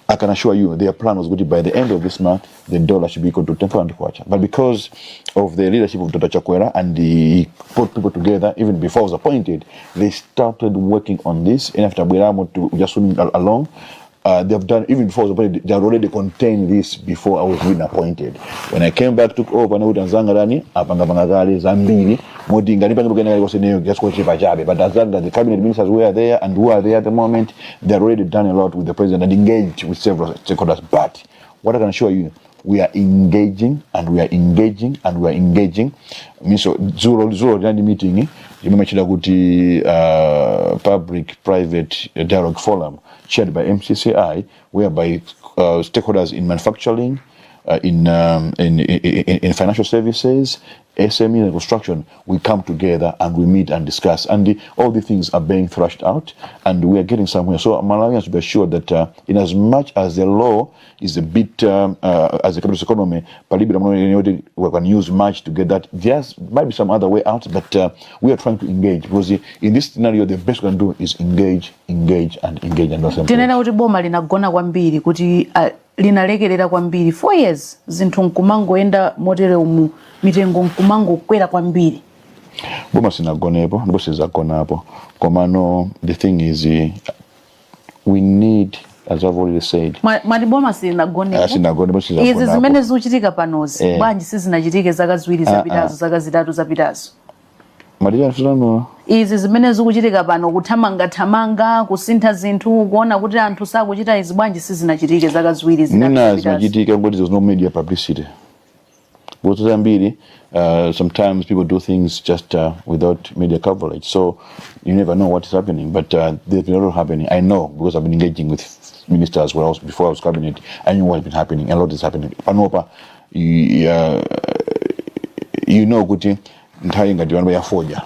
I can assure you their plan was good. By the end of this month the dollar should be equal to 10,000 kwacha. But because of the leadership of Dr. Chakwera and he put people together even before I was appointed, they started working on this. And after Bweramo to just swimming along, they have done even before I was appointed. They had already contained this before I was being appointed. When I came back, took over na utanzangarani apangapangakali zambiri modinga nipangibukenga koseneyo just kwa chipachabe. But as long as the cabinet ministers were there and who are there at the moment, they had already done a lot with the president and engaged with several stakeholders. But what I can assure you, we are engaging and we are engaging and we are engaging. Means so zero meeting imemachida kuti public private dialogue forum chaired by MCCI, whereby stakeholders in manufacturing, in financial services, SME and construction, we come together and we meet and discuss, and all the things are being thrashed out, and we are getting somewhere. So Malawians should be assured that in as much as the law is a bit as a capitalist economy, we can use much to get that. There might be some other way out, but we are trying to engage because in this scenario the best we can do is engage and not simply. Tinena kuti boma linagona kwambiri kuti linalekerera kwambiri 4 years zinthu nkumangoenda motere umu mitengo nkumango kwera kwambiri. Boma sinagonepo ndipo sizagonapo komano the thing is we need, as I've already said, boma sinagonepo izi zimene zikuchitika panozi bwanji sizinachitike zaka ziwiri zapitazo zaka zitatu zapitazo. Izi zimene zikuchitika pano kuthamanga kusintha zinthu kuona kuti anthu sakuchita izi bwanji sizinachitike zaka ziwiri zinachitika ngoti there's no media publicity. Sometimes people do things just without media coverage, so you never know what is happening. But there's been a lot happening. I know because I've been engaging with ministers before I was cabinet. I knew what had been happening. A lot is happening. Panopa, you know, kuti nthawi diwan ya foja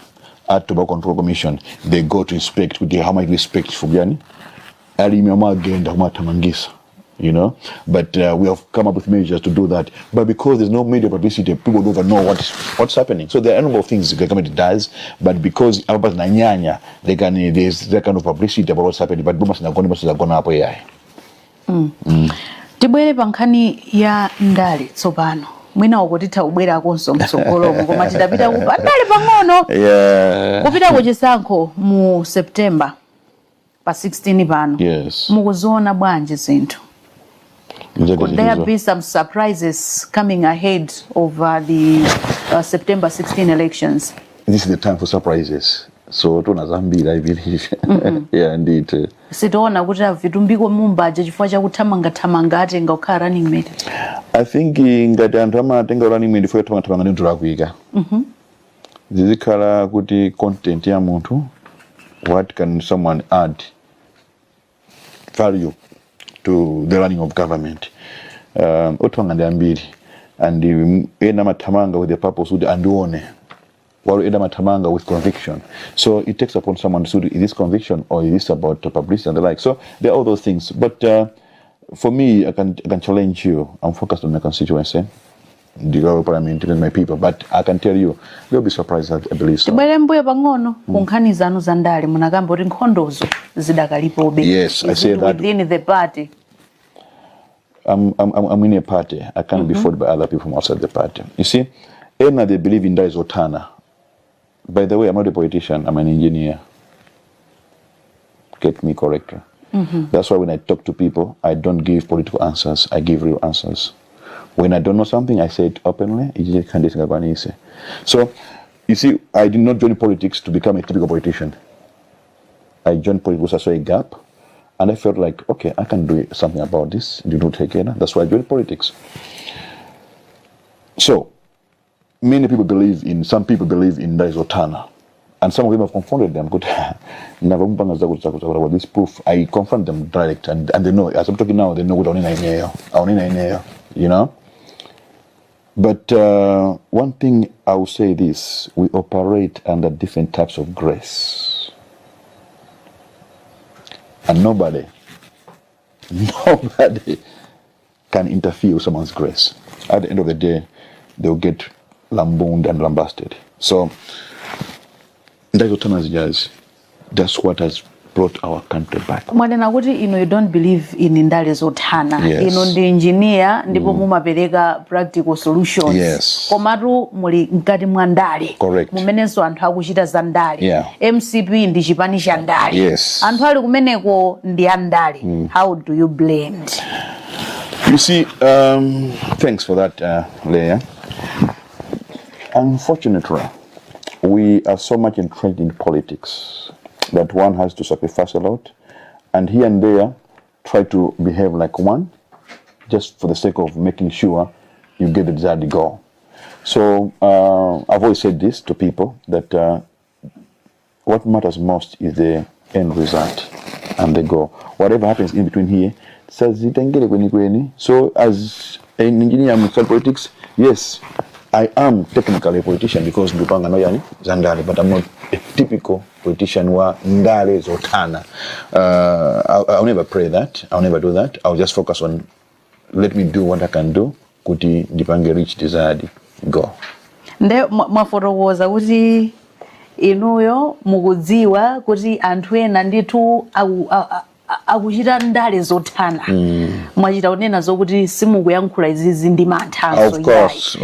at Tobacco Control Commission, they go to inspect kuti how much respect for Gani alimama agenda kumatamangisa, you know. But we have come up with measures to do that. But because there's no media publicity, people don't even know what's happening. So there are a number of things the government does, but because about nanyanya, there's that kind of publicity about what's happening. But boma sinagona hapo yai. Tibwere pankhani ya ndale tsopano mwina ukutitha kubwera konso mtsogolomo koma tidapita kupandale pang'ono kupita kuchisankho mu September pa 16 pano mukuziona bwanji zinthu? Could there be some surprises coming ahead of the September 16 elections? This is the time for surprises. So tunazambira I believe. Yeah, indeed. Sitaona kuti Vitumbiko Mumba chifukwa chakuthamanga atenga kukhala running mate. I think ngati anthu amatenga running mate for thamanga ndi tulakwika. Zizikhala kuti content ya munthu, what can someone add value to the running of government. Othamanga ndi ambiri and ena mathamanga with the purpose kuti andione. While ena mathamanga with conviction. So it takes upon someone to do, is this conviction or is this about publicity and the like? So there are all those things. But for me, I can challenge you. I'm focused on my constituency, the local parliament, and my people. But I can tell you, they'll be surprised, I believe so. Yes, I say that. Within the party. I'm in a party. I can't be fought by other people from outside the party. You see, ena they believe in that is Otana. By the way, I'm not a politician, I'm an engineer. Get me correct. That's why when I talk to people, I don't give political answers, I give real answers. When I don't know something, I say it openly. So, you see, I did not join politics to become a typical politician. I joined politics because I saw a gap, and I felt like, okay, I can do something about this. You don't take it. That's why I joined politics. So, many people believe in, some people believe in that is Otana. And some of them have confronted them. This proof, I confront them direct, and they know, as I'm talking now, they know what you know. But one thing I will say this, we operate under different types of grace. And nobody can interfere with someone's grace. At the end of the day, they'll get lampooned and lambasted. So that's what has brought our country back. Mwadena kuti you don't believe in ndale zotana. Yes. Ndi engineer ndipo mumapereka practical solutions. Yes. Komatu muli mkati mwa ndale. Correct. Mumenenso anthu akuchita za ndale. Yeah. MCP ndi Chipani Cha ndale. Yes. Anthu ali kumeneko ndi andale. How do you blend? You see, thanks for that, Leah. Unfortunately, we are so much entrenched in politics that one has to sacrifice a lot, and here and there try to behave like one, just for the sake of making sure you get the desired goal. So I've always said this to people, that what matters most is the end result and the goal. Whatever happens in between here, so as an engineer in politics, yes, I am technically a politician because Ndupanga no yani Zandali, but I'm not a typical politician who Ndale Zotana. I'll never pray that. I'll never do that. I'll just focus on, let me do what I can do. Kuti Ndipange reach desired goal. Nde maforowoza kuti inuyo mukudziwa kuti anthu ena nditu akuchita ndale zotana. Mwachita kunena zokuti simukuyankhula izizi ndi mantha. Of course.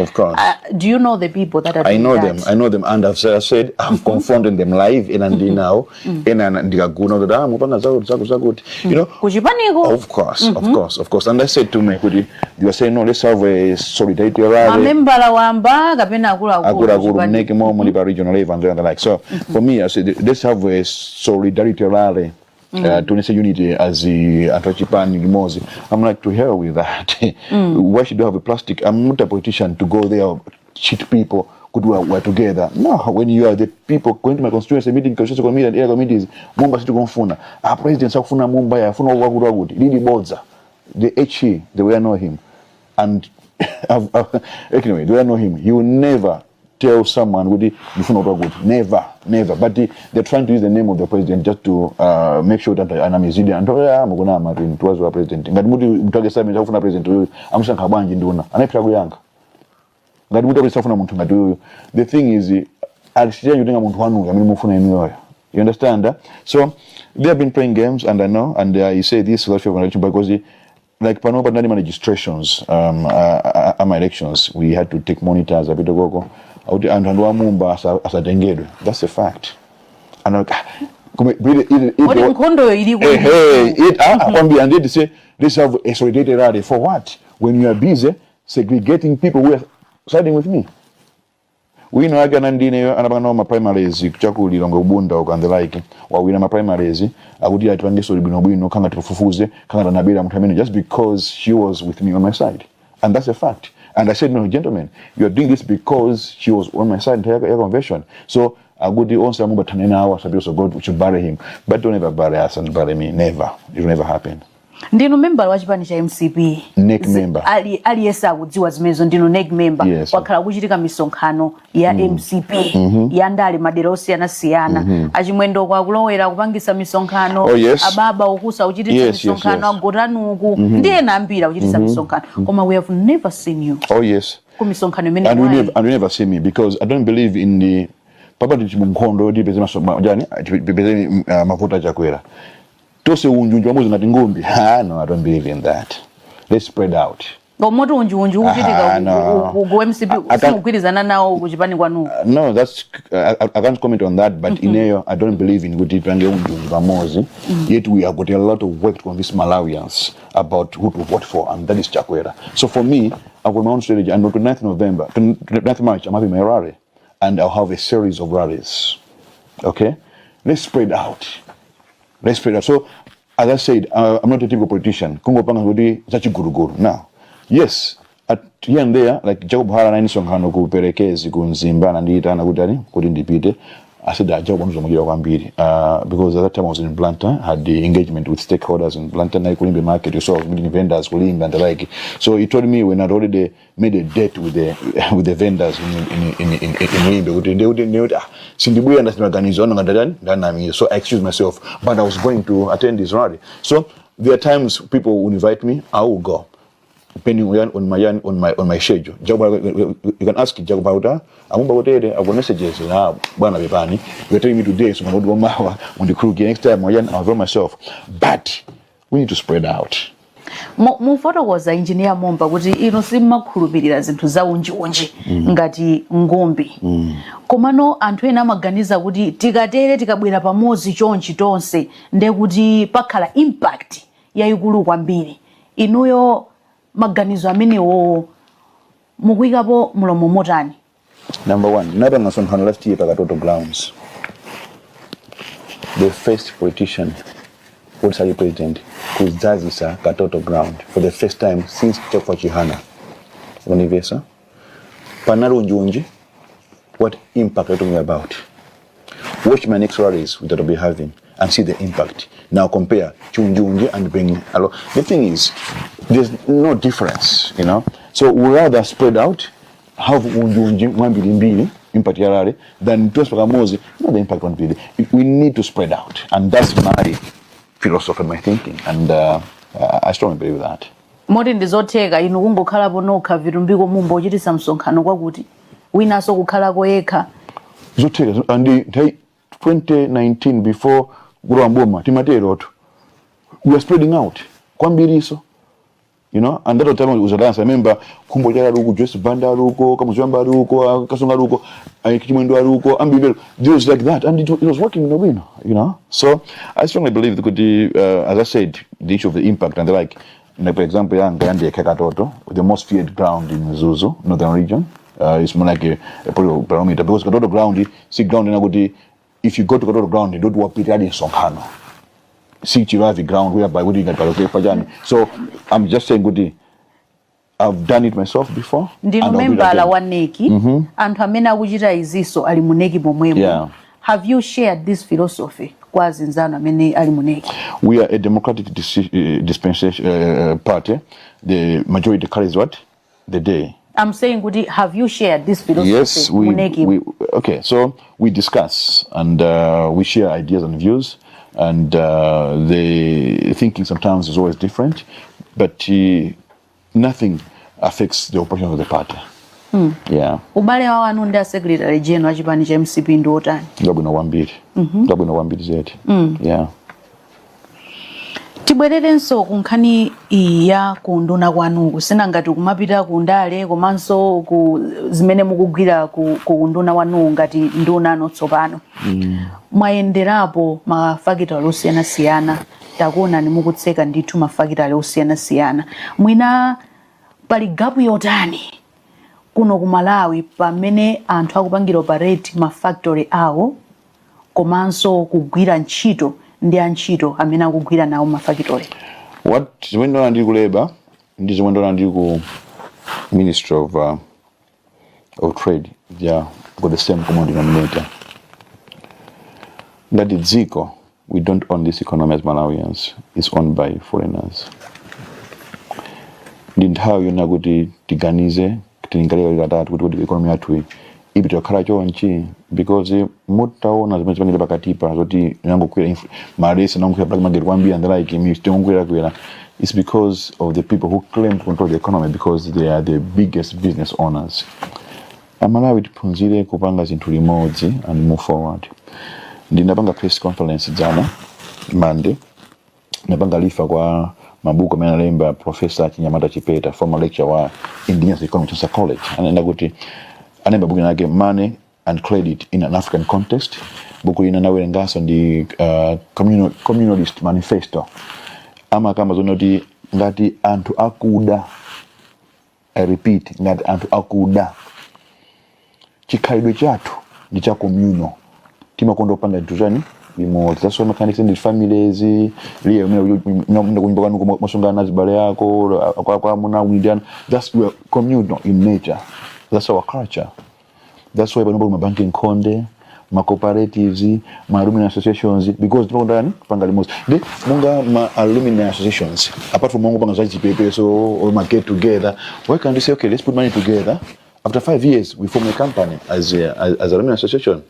Do you know the people that are doing that? I know them, and I've said I've confronted them live and now and you know. Kuchipaniko? Of course. And I said to me, they were saying, no, let's have a solidarity rally. Amembala wamba kapena akula make more money by regional level and the like. So for me, I said, let's have a solidarity rally. To say unity as the Chipani Mozi. I'm like, to hell with that. Why should you have a plastic? I'm not a politician to go there, cheat people, could we're together. No, when you are the people going to my constituency meeting, constituency committee and area committees, Mumba City Confuna, our president Sakfuna Mumbai, Funa Wagud, Lili Bodza, the HE, the way I know him. And anyway, the way I know him, he will never tell someone with the never. But they're trying to use the name of the president just to make sure that I'm a Zidian. And it was our president. But Mutu president, I'm saying Kabanji Duna. And I play young. The thing is, you understand that? So they have been playing games, and I know, and you say this because like Panopa registrations, I ama elections, we had to take monitors a bit ago. And Mumba as a dengedwe. That's a fact. And and they say let's have a solidarity rally for what? When you are busy segregating people who are siding with me. We know again and my primaries, Chakuli, Bunda, and the like, while we know my primaries, I would like to understand just because she was with me on my side. And that's a fact. And I said, no, gentlemen, you are doing this because she was on my side in the convention. So I would also move 10 hours, so God should bury him. But don't ever bury us and bury me. Never. It will never happen. Ndino member wa Chipani Cha MCP. NEC member. Ali yesa kudziwa zimezo ndino NEC member. Yes. Wakhala kuchitika misonkhano ya MCP. Ya ndali madera osiyana-siyana. Achimwendo kwa kulowera kupangisa misonkhano. Oh, yes. Ababa ukusa uchitisa misonkhano. Agotanuku. Ndiye nambira uchitisa misonkhano. Koma we have never seen you. Oh, yes. Kumisonkhano mene and we never see me because I don't believe in the papa ndichimkondo ndipeze masomajani ndipeze mafuta chakwera. Tose unjunjwa muzi ngati ngumbi. No, I don't believe in that. Let's spread out. Ngomoto unjunju uchitika ku MCP simukwirizana nawo kuchipani kwanu. No, that's I can't comment on that, but in here I don't believe in kuti pange unjunju pamozi. Yet we have got a lot of work to convince Malawians about who to vote for, and that is Chakwera. So for me, I've got my own strategy, and on 29th November, 29th March, I'm having my rally, and I'll have a series of rallies. Okay? Let's spread out. Let's spread out. So, as I said, I'm not a typical politician. Kongo panga ngudi zachi guru. Now, yes, at here and there, like Jacob Hara na nisonghano kuperekezi kunzimba na ndiita na kutani kuti ndipite. I said that Jacob because at that time I was in Blantyre, had the engagement with stakeholders in Blantyre, na kulimbe market, you saw meeting vendors, kulimbe and the like. So he told me when I'd already made a date with the vendors in Limbe, so I excused myself, but I was going to attend this rally. So there are times people will invite me, I will go. Depending on my schedule. You can ask Jacob Bauta. I've got messages. You're telling me today, so I'm going to go on the crew. Next time, I'll go myself. But we need to spread out. Mufoto was engineer Mumba, which sima khulupirira zinthu za unji ngati ngombe. Komano anthu ena amaganiza kuti tikatere tikabwera pamodzi chonchi tonse nde kuti pakhala impact yayikulu kwambiri. Inuyo maganizo amenewo mukuikapo mulomo motani. Number one, never nasonkhano last year pakatoto grounds. The first politician, Polisario president, kuzazisa katoto ground for the first time since Chokwa Chihana. Univesa. Panaro Njunji, what impact are you talking about? Watch my next rallies that I'll be having and see the impact. Now compare Chunjunji and bring along. The thing is, there's no difference, you know. So we rather spread out, have Unjunji 1 billion impact yarari than just Ramosi, not the impact 1 billion. We need to spread out, and that's my philosophy, my thinking, and I strongly believe that. Moti ndizoteka inu kungokhala ponokha Vitumbiko Mumba uchitisa msonkhano kwakuti winaso kukhala koyekha. Zoteka and 2019 before Guramboma Timateroto, we were spreading out. Kwambiriso. You know, and that time it was a dance. I remember Kumbo Ruko, just Banda Ruko, Kamuzamba Ruko, Kasonga Ruko, Kimendo Ruko, Ambibel, just like that. And it was working in the win, you know. So I strongly believe that as I said, the issue of the impact and the like, for example, Gandhi Kekatoto, the most feared ground in Zuzu, northern region. It's more like a barometer because Katoto ground, see ground in Agudi. If you go to Katoto ground, you don't walk it in Songhano. See Chiravi ground whereby we didn't get Pajani. So I'm just saying, Goody, I've done it myself before. Ndinumemba la waneki, and hamena wujira iziso alimuneki bomwemo. Yeah. Have you shared this philosophy? Kwa zinzana mene alimuneki. We are a democratic dispensation party. The majority carries what? The day. I'm saying, Goody, have you shared this philosophy? Yes, we okay. So we discuss and we share ideas and views. And the thinking sometimes is always different, but nothing affects the operation of the party. Yeah. Ubale wa wanu nda secretary general Chipani Cha MCP ndo otani? Ndabu na wambiri. Ndabu na wambiri zeti. Yeah. tibwererenso kunkhani iya kunduna kwanu kusina ngati kumapita kundale komanso zimene mukugwira kunduna wanu ngati nduna notsopano mwayenderapo mafakitale osiyanasiyana takuona ni mukutseka ndithu mafakitale osiyanasiyana mwina pali gapu yotani kuno ku Malawi pamene anthu akupangira operate mafactory awo komanso kugwira ntchito ndi antchito amene akugwira nawo mafactory. What zimene ndona ndi ku labor ndi zimene ndona ndi ku Ministry of Trade, they are got the same common denominator. That the dziko, we don't own this economy as Malawians. It's owned by foreigners. Ndi nthawi yona kuti tiganize tiningalira tatu kuti economy yathu ipita kukhala chonchi because mutaona zimene zipangire pakatipa zoti nangokwera maresi nangokwera black market kwambiri and like kwera. It's because of the people who claim to control the economy because they are the biggest business owners. Malawi tiphunzire kupanga zinthu limodzi and move forward. Ndinapanga press conference jana Monday, napanga lifa kwa mabuku amene analemba Professor Chinyamata Chipeta, former lecturer wa Indigenous Economics College, anaenda kuti anemba buku lake Money and Credit in an African Context. Buku lina nawerengaso ndi Communalist Manifesto. Ama kama zonoti ngati anthu akuda, I repeat, ngati anthu akuda, chikhalidwe chathu ndi cha communal. Timakonda kupanga ntuzani limodzi. That's why mechanics and families liye mna kunyumba kwanu masungana nazibale yako kwa muna unidiana. That's we are communal in nature. That's our culture. That's why bantu banking konde, ma cooperatives, ma alumni associations, because tunakonda ni kupanga limodzi. Ndi munga ma alumni associations apart from mungu panga za GPP or ma get together, why can't you say okay, let's put money together? After 5 years we form a company as alumni association.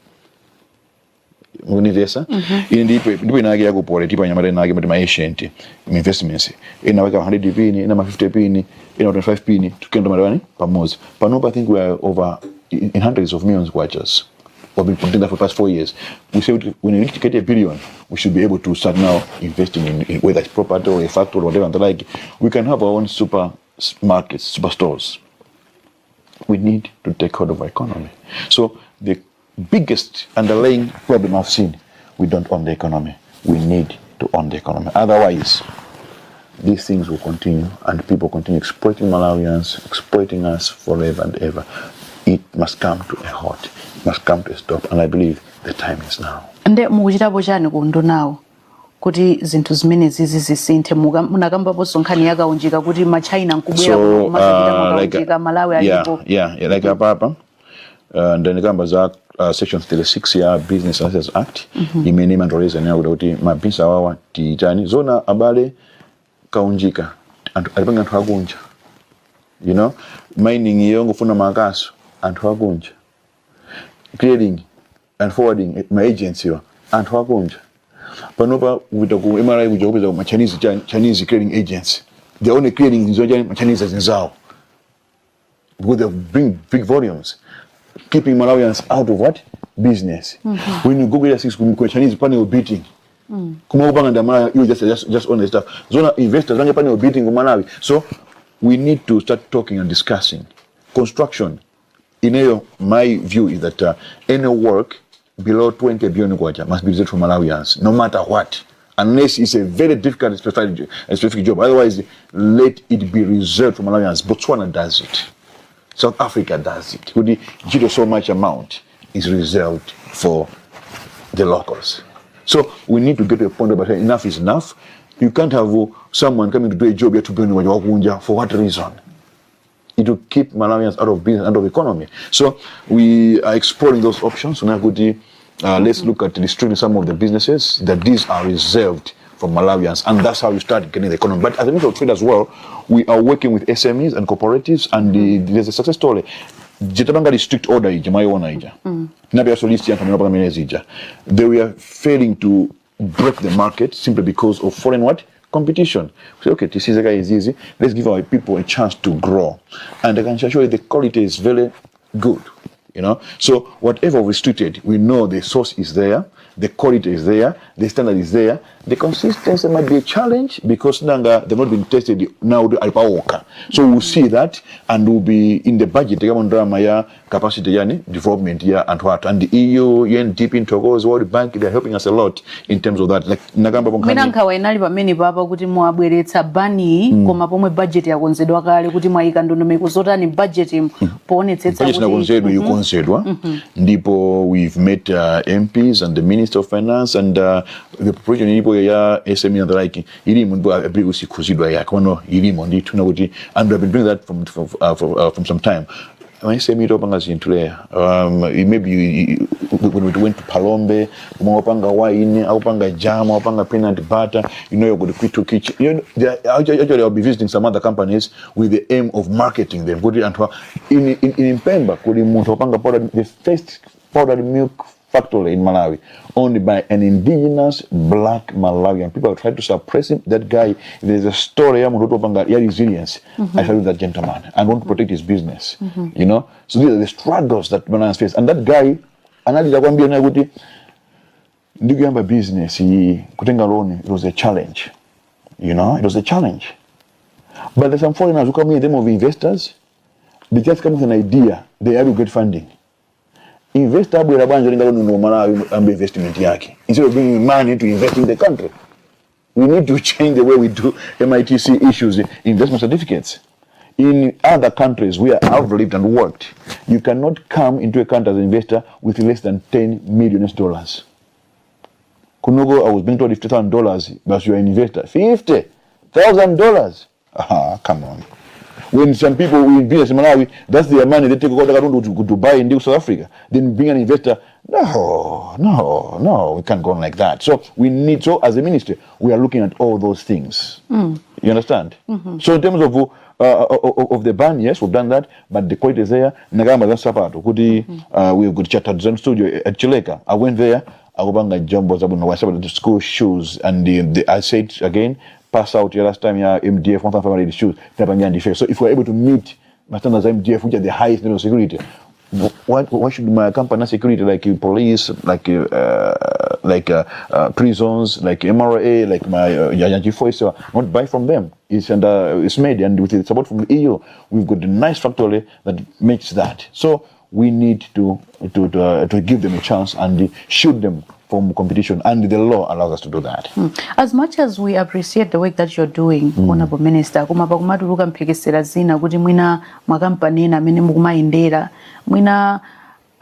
Univesa ndipo inagira kupole tipo nyamara inagira mtima ancient investments inaweka 100 pini ina 50 pini ina 25 pini tukenda marani pamoja panopa. I think we are over in hundreds of millions watchers. We've been putting that for the past 4 years. We say when we get $1 billion, we should be able to start now investing in whether it's property or a factory or whatever and like. We can have our own super markets, super stores. We need to take hold of our economy. So the biggest underlying problem I've seen, we don't own the economy. We need to own the economy. Otherwise, these things will continue and people continue exploiting Malawians, exploiting us forever and ever. It must come to a halt. It must come to a stop. And I believe the time is now. Nde mukuchitapo chani kundu nawo kuti zinthu zimene zisinthe munakamba poso nkhani yakaunjika kuti ma China nkubwera kumazapita Malawi alipo. Yeah, like apapa. Ndani kamba za section 36 ya Business License Act imene mandoleza nayo kuti mabisa wawa tiitani zona abale kaunjika alipanga anthu akunja, you know, mining iyo ngofuna makaso anthu akunja, clearing and forwarding my agency anthu akunja. Panopa kuita ku MRI kujokeza ma Chinese clearing agents, the only clearing nzoja ma Chinese zinzao because they bring big volumes, keeping Malawians out of what? Business. When you go with the Chinese panel beating, you just own the stuff. Zona investors panel beating Malawi. So we need to start talking and discussing. Construction, in my view is that any work below 20 billion kwacha must be reserved for Malawians, no matter what. Unless it's a very difficult specific job. Otherwise, let it be reserved for Malawians. Botswana does it. South Africa does it. So much amount is reserved for the locals. So we need to get to a point where enough is enough. You can't have someone coming to do a job you have to pay for what reason? It will keep Malawians out of business, out of economy. So we are exploring those options. Let's look at restricting some of the businesses that these are reserved for Malawians, and that's how you start getting the economy. But as a minister of trade as well, we are working with SMEs and cooperatives, and there's a success story. Jitabanga strict order they were failing to break the market simply because of foreign what? Competition. So okay, this is easy. Let's give our people a chance to grow, and I can assure you the quality is very good. You know, so whatever restricted, we know the source is there. the quality is there, the standard is there. The consistency might be a challenge because they've not been tested now. So we'll see that, and we'll be in the budget. Drama capacity development and what, and the EU, UNDP, in Togo's World Bank, they're helping us a lot in terms of that. Like Nagamba Minanka wainali pamene papa kuti mwabweretsa bani koma pomwe budget yakonzedwa kale kuti mwayika ndondomeko zotani budget poonetsetsa kuti budget yakonzedwa ndipo we've met MPs and the Minister of Finance and the proposition ilipo ya SME and the like ilimo ndipo abiri usikhuzidwa yakono ilimo ndithu na kuti, and we've been doing that from some time. When I say meet up maybe when we went to Palombe, upanga wine, upanga jam, upanga peanut butter, you're going to quit to kitchen. Actually I'll be visiting some other companies with the aim of marketing them. In Pemba, the first powdered milk factory in Malawi, owned by an indigenous black Malawian. People try to suppress him. That guy, there's a story, resilience. I salute that gentleman and want to protect his business. You know? So these are the struggles that Malawians face. And that guy, business, it was a challenge. You know, it was a challenge. But there's some foreigners who come here, them of investors, they just come with an idea, they have to get funding. Investor investment yake instead of bringing money to invest in the country. We need to change the way we do MITC issues, investment certificates. In other countries where I've lived and worked, you cannot come into a country as an investor with less than $10 million. Kunogo, I was being told $50,000, but you're an investor. $50,000. Come on. When some people in business in Malawi, that's their money, they take to Dubai and do South Africa. Then bring an investor. No, we can't go on like that. So we need, so as a ministry, we are looking at all those things. You understand? So in terms of the ban, yes, we've done that, but the quality is there. Nagamba that's Sapato. We've got Chatad Zone Studio at Chileka. I went there, I go bang jumbo the school shoes, and I said again, pass out your last time your MDF 1,500 shoes. So if we're able to meet my standards MDF, which are the highest level of security, why should my company security like police, like prisons, like MRA, like my Yaji Voice, not buy from them? It's made, and with the support from the EU, we've got a nice factory that makes that. So we need to give them a chance and shoot them from competition, and the law allows us to do that. As much as we appreciate the work that you're doing, Honorable Minister, kumaturuka mpikisira zina kuti mwina makampani na mene mukumayendera mwina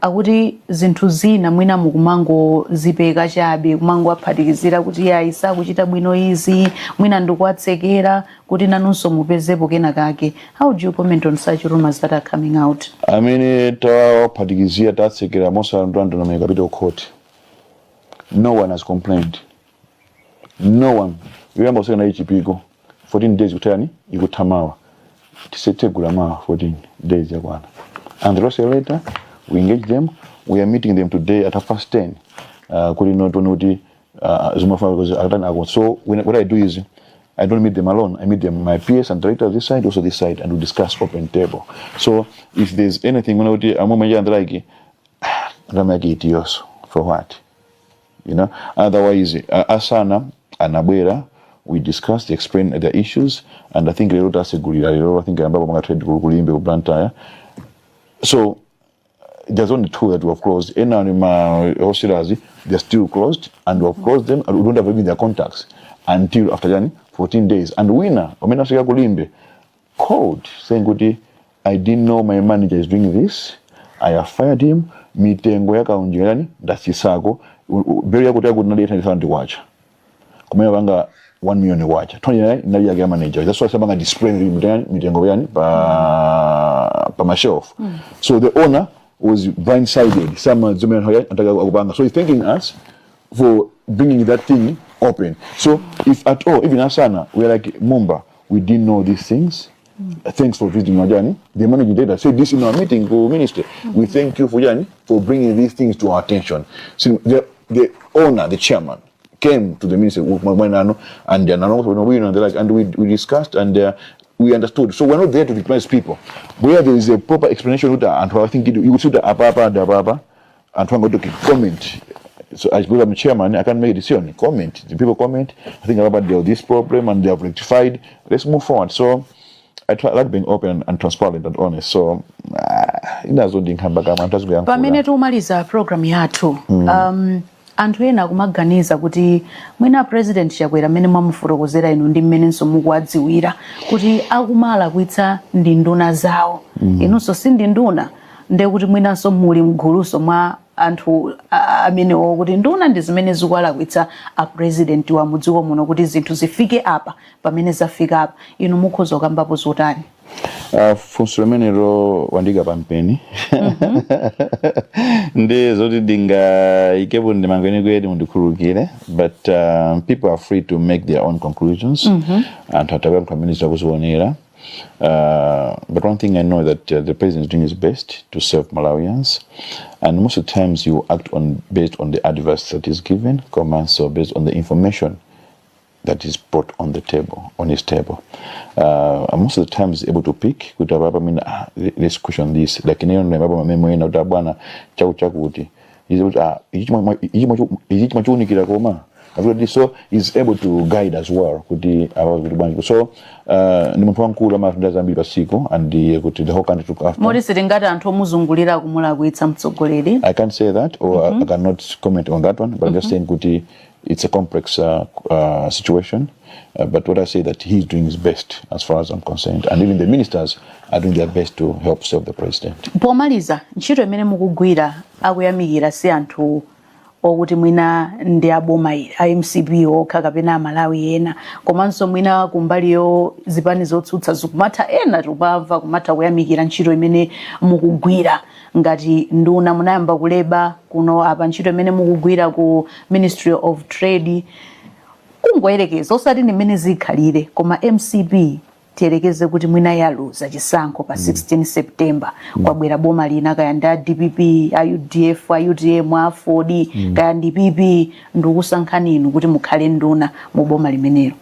akuti zinthu zina mwina mukumango zipeka chabe kumango aphatikizira kuti ya isa kuchita bwino izi mwina ndikuatsekera kuti nanunso mupezepo kena kake. How do you comment on such rumors that are coming out? I mean, taphatikizira tatsekera mosa ndo na capital court. No one has complained. No one. Remember saying na Chipiko 14 days utani ikutamawa. Tisete gulama 14 days yakwana. And the rest later we engage them. We are meeting them today at 10:30. So what I do is I don't meet them alone. I meet them, my peers and directors this side, also this side, and we discuss open table. So if there's anything I'm for what? You know, otherwise, Asana and Abuela, we discussed, explained the issues, and I think lero I think I'm Blantaya. So there's only two that we have closed. They're still closed, and we have closed them, and we don't have even their contacts until after 14 days. And winner, called saying, I didn't know my manager is doing this. I have fired him. Mitengo yaka unjirani, that's Isago. Very good to watch. Kumenya banga 1 million watch. 29 na ya manager. That's why sabanga display mitengo yani pa my shelf. So the owner was blindsided. Some Zumen Hoya anataka kubanga. So he's thanking us for bringing that thing open. So if at all, even Asana, we're like Mumba, we didn't know these things. Thanks for visiting Majani. The managing director said this in our meeting, Minister. We thank you for Jani for bringing these things to our attention. So the owner, the chairman, came to the minister and we discussed and we understood. So we're not there to victimize people. Where there is a proper explanation, and I think you would see the Ababa and trying to comment. so as I'm chairman, I can't make a decision. Comment. The people comment. I think about this problem and they have rectified. Let's move forward. So I like being open and transparent and honest. So pamene tumaliza program yathu anthu ena kumaganiza kuti mwina president Chakwera amene mwamufotokozera inu ndi mmenenso mukuwadziwira kuti akumala kuitsa ndi nduna zawo inunso si ndi nduna nde kuti mwinanso muli mguluso mwa anthu amenewo kuti nduna ndi zimene zikuwala kuitsa a president wa mudziko muno kuti zinthu zifike apa pamene zafika apa inu mukhoza kukambapo zotani? Funso limenelo wandiga pampeni ndi zoti dinga ikepo ndi mangweni kwedi mundikhululukire, but people are free to make their own conclusions and hatawe mkhaminiza kuzionera. But one thing I know that the president is doing his best to serve Malawians, and most of the times you act based on the advice that is given, comments, so based on the information that is brought on the table, on his table. And most of the times able to pick, let's question this. Like in the memory na utabwana chakuti. He's able to so he's able to guide as well. So and the whole country took after. I can't say that, or I cannot comment on that one, but I'm just saying it's a complex situation. But what I say that he's doing his best as far as I'm concerned, and even the ministers are doing their best to help serve the president. Pomaliza ntchito imene mukugwira akuyamikira si anthu okuti mwina ndi aboma a MCP okha kapena Malawi ena, komanso mwina kumbaliyo zipani zotsutsa zikumatha ena tupamva kumatha kuyamikira ntchito imene mukugwira ngati nduna munayamba kuleba kuno apa ntchito imene mukugwira ku Ministry of Trade. Kungoyerekeza osati ni mmene zikhalire koma MCP tiyerekeze kuti mwina yaluza chisankho pa 16 September kwabwera boma lina kaya nda DPP, UDF, UDM, AFOD kaya DPP ndikusankhani inu kuti mukhale nduna mu boma limenelo.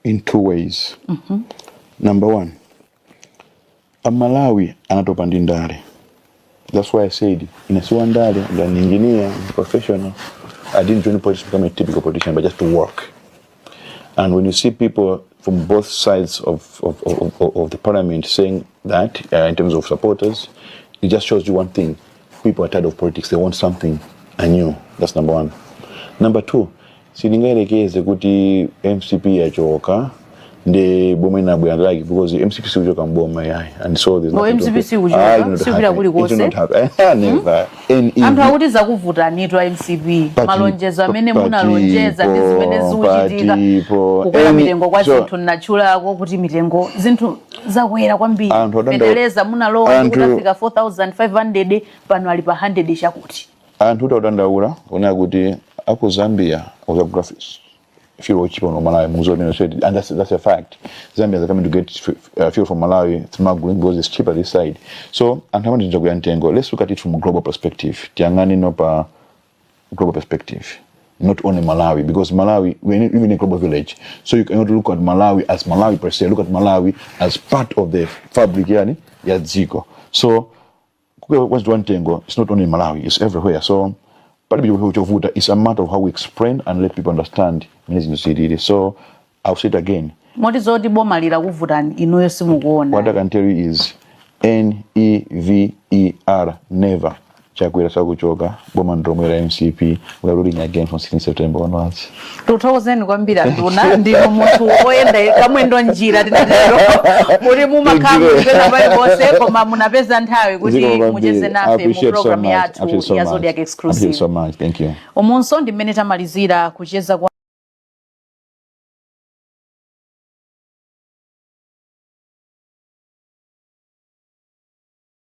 In two ways. Number one, a Malawi anatopa ndi ndale. That's why I said in a ndale an engineer, professional. I didn't join politics to become a typical politician, but just to work. And when you see people from both sides of the parliament saying that in terms of supporters, it just shows you one thing. People are tired of politics. They want something anew. That's number one. Number two, siningaelekeze kuti MCP ya choka the women are like because the MCP will come bomb my eye, and so there's nothing to never. Anthu akuti kuvuta nito MCP malonjezo amene munalonjeza ndi zimene zikuchitika kukwera mitengo kwa zinthu nachulako kuti mitengo zinthu zakwera kwambiri peteleza munalowa kuti afika 4500 pano ali pa 100 chakuti anthu utadandaula ona kuti aku Zambia fuel cheaper from Malawi, and that's a fact. Zambia is coming to get fuel from Malawi smuggling because it's cheaper this side. So, let's look at it from a global perspective. Global perspective, not only Malawi, because Malawi, we're even a global village. So you cannot look at Malawi as Malawi per se. Look at Malawi as part of the fabric, ya Ziko. So, what's one tango? It's not only Malawi; it's everywhere. So. It's a matter of how we explain and let people understand. So I'll say it again. What I can tell you is NEVER, never. Chakwera Sakuchoka, Boman Dromera MCP. We are ruling again from 16 September onwards. 2000 kwambira nduna ndino mutu oyenda kamwendo njira tinatero muri mu makamu pena bali bose koma munapeza nthawi kuti mucheze nafe mu program yathu ya Zodiac exclusive. Thank you so much. Thank you. Omunso ndi mmene tamalizira kucheza